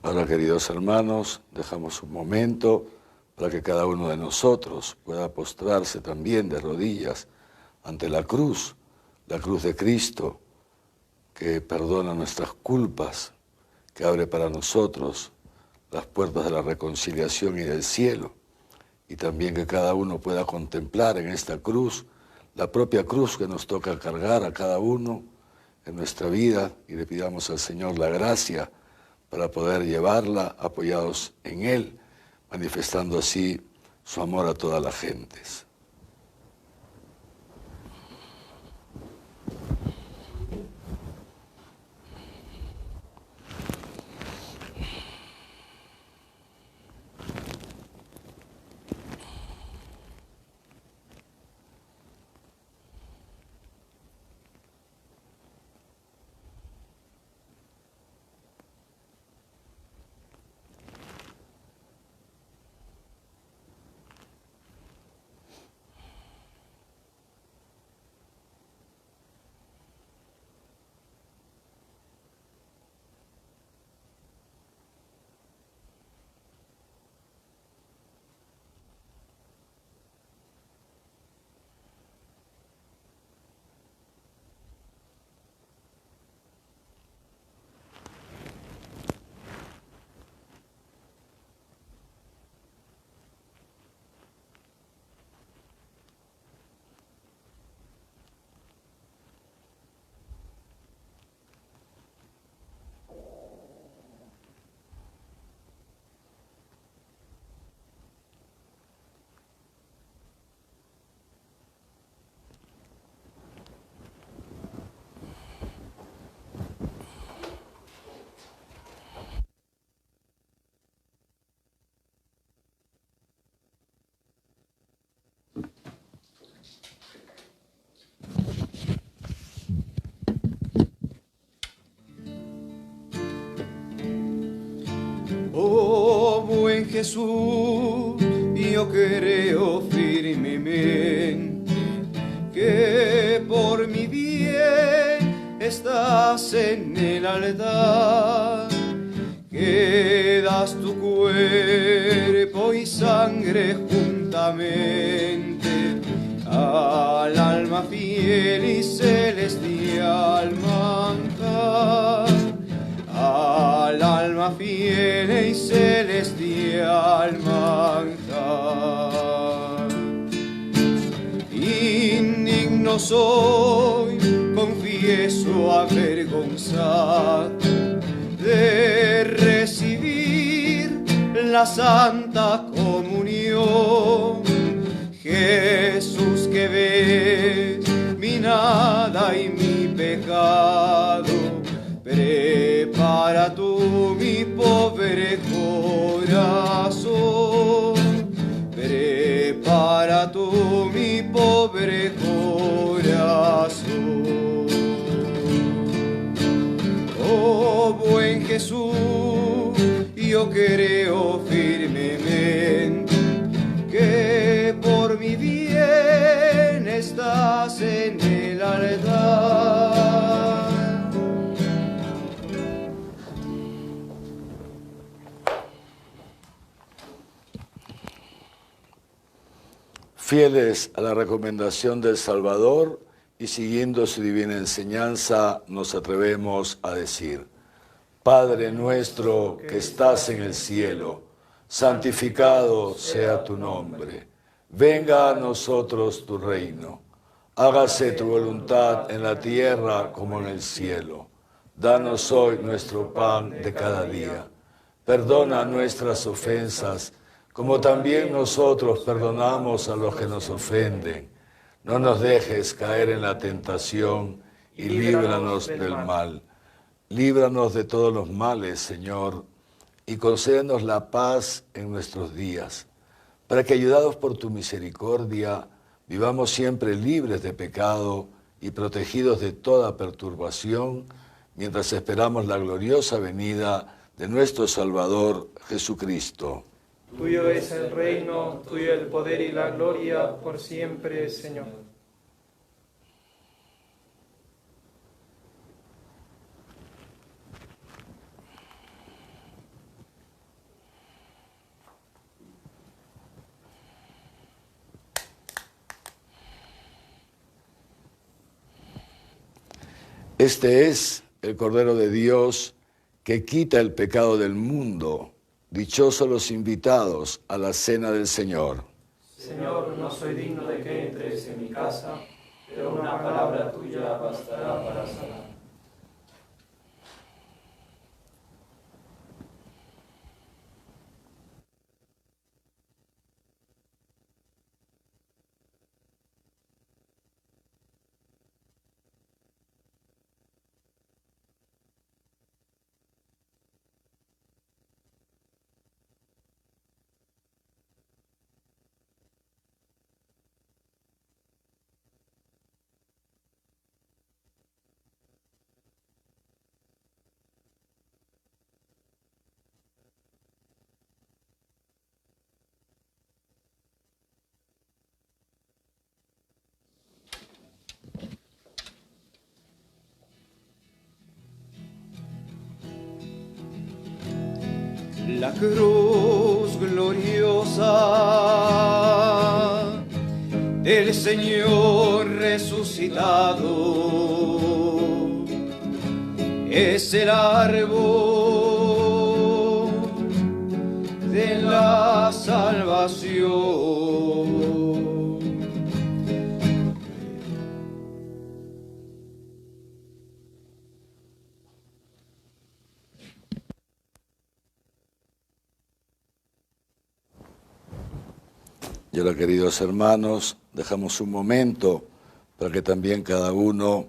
Ahora, queridos hermanos, dejamos un momento para que cada uno de nosotros pueda postrarse también de rodillas ante la cruz de Cristo, que perdona nuestras culpas, que abre para nosotros las puertas de la reconciliación y del cielo, y también que cada uno pueda contemplar en esta cruz la propia cruz que nos toca cargar a cada uno en nuestra vida, y le pidamos al Señor la gracia para poder llevarla apoyados en Él, manifestando así su amor a todas las gentes. Oh buen Jesús, yo creo firmemente que por mi bien estás en el altar, que das tu cuerpo y sangre juntamente al alma fiel y celestial manjar. Al alma fiel y celestial manjar. Indigno soy, confieso avergonzado de recibir la Santa Comunión. Jesús, que ves mi nada y mi pecado, prepara tú mi pobre corazón, prepara tú mi pobre corazón. Oh buen Jesús, yo creo firmemente que por mi bien estás en el altar. Fieles a la recomendación del Salvador y siguiendo su divina enseñanza, nos atrevemos a decir: Padre nuestro que estás en el cielo, santificado sea tu nombre. Venga a nosotros tu reino. Hágase tu voluntad en la tierra como en el cielo. Danos hoy nuestro pan de cada día. Perdona nuestras ofensas, como también nosotros perdonamos a los que nos ofenden. No nos dejes caer en la tentación y líbranos del mal. Líbranos de todos los males, Señor, y concédenos la paz en nuestros días, para que, ayudados por tu misericordia, vivamos siempre libres de pecado y protegidos de toda perturbación, mientras esperamos la gloriosa venida de nuestro Salvador Jesucristo. Tuyo es el reino, tuyo el poder y la gloria por siempre, Señor. Este es el Cordero de Dios que quita el pecado del mundo. Dichosos los invitados a la cena del Señor. Señor, no soy digno de que entres en mi casa, pero una palabra tuya bastará para sanar. La cruz gloriosa del Señor resucitado es el árbol de la salvación. Y ahora, queridos hermanos, dejamos un momento para que también cada uno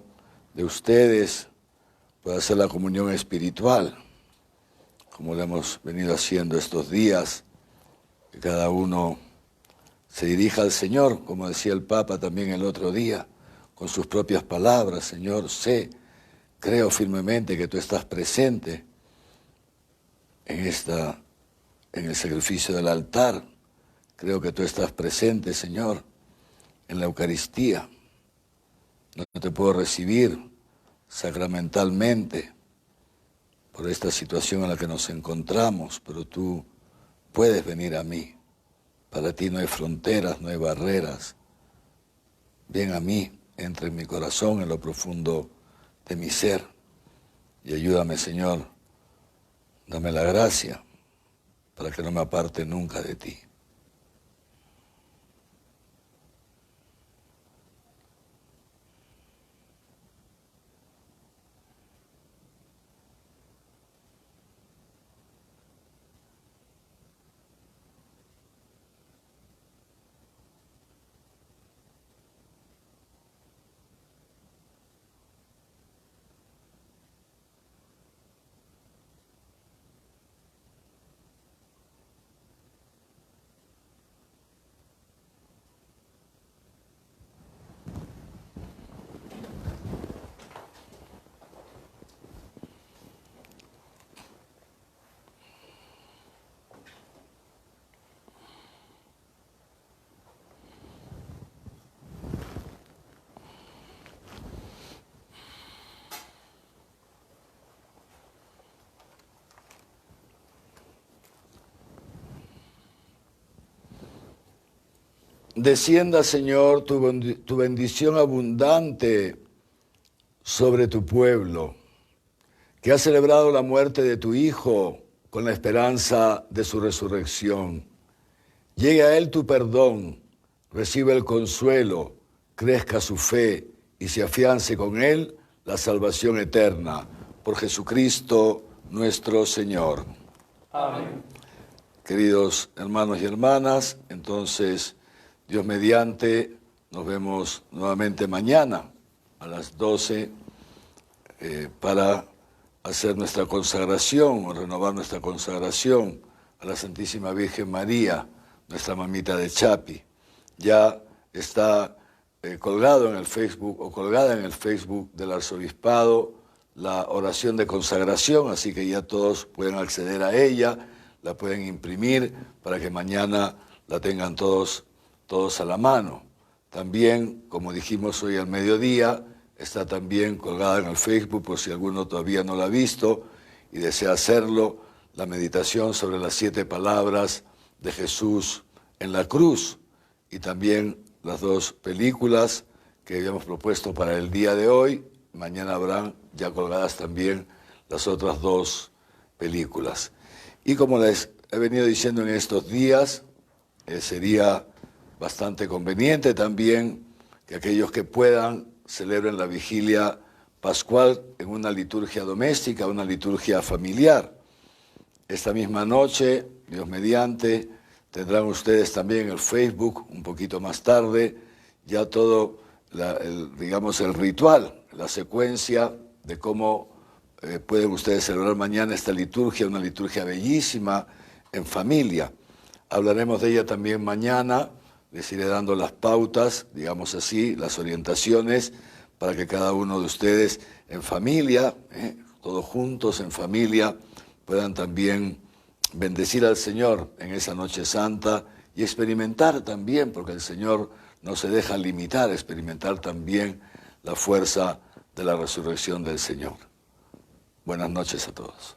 de ustedes pueda hacer la comunión espiritual, como lo hemos venido haciendo estos días, que cada uno se dirija al Señor, como decía el Papa también el otro día, con sus propias palabras: Señor, creo firmemente que tú estás presente en el sacrificio del altar. Creo que tú estás presente, Señor, en la Eucaristía. No te puedo recibir sacramentalmente por esta situación en la que nos encontramos, pero tú puedes venir a mí. Para ti no hay fronteras, no hay barreras. Ven a mí, entra en mi corazón, en lo profundo de mi ser, y ayúdame, Señor. Dame la gracia para que no me aparte nunca de ti. Descienda, Señor, tu bendición abundante sobre tu pueblo, que ha celebrado la muerte de tu Hijo con la esperanza de su resurrección. Llegue a él tu perdón, reciba el consuelo, crezca su fe y se afiance con él la salvación eterna. Por Jesucristo nuestro Señor. Amén. Queridos hermanos y hermanas, entonces, Dios mediante, nos vemos nuevamente mañana a las 12 para hacer nuestra consagración o renovar nuestra consagración a la Santísima Virgen María, nuestra mamita de Chapi. Ya está colgado en el Facebook o colgada en el Facebook del Arzobispado la oración de consagración, así que ya todos pueden acceder a ella, la pueden imprimir para que mañana la tengan todos a la mano. También, como dijimos hoy al mediodía, está también colgada en el Facebook, por si alguno todavía no la ha visto y desea hacerlo, la meditación sobre las 7 palabras de Jesús en la cruz, y también las 2 películas que habíamos propuesto para el día de hoy. Mañana habrán ya colgadas también las otras 2 películas. Y como les he venido diciendo en estos días, sería bastante conveniente también que aquellos que puedan celebren la vigilia pascual en una liturgia doméstica, una liturgia familiar. Esta misma noche, Dios mediante, tendrán ustedes también el Facebook, un poquito más tarde, ya todo, el ritual, la secuencia de cómo pueden ustedes celebrar mañana esta liturgia, una liturgia bellísima en familia. Hablaremos de ella también mañana, les iré dando las pautas, digamos así, las orientaciones, para que cada uno de ustedes en familia, todos juntos en familia, puedan también bendecir al Señor en esa noche santa y experimentar también, porque el Señor no se deja limitar, experimentar también la fuerza de la resurrección del Señor. Buenas noches a todos.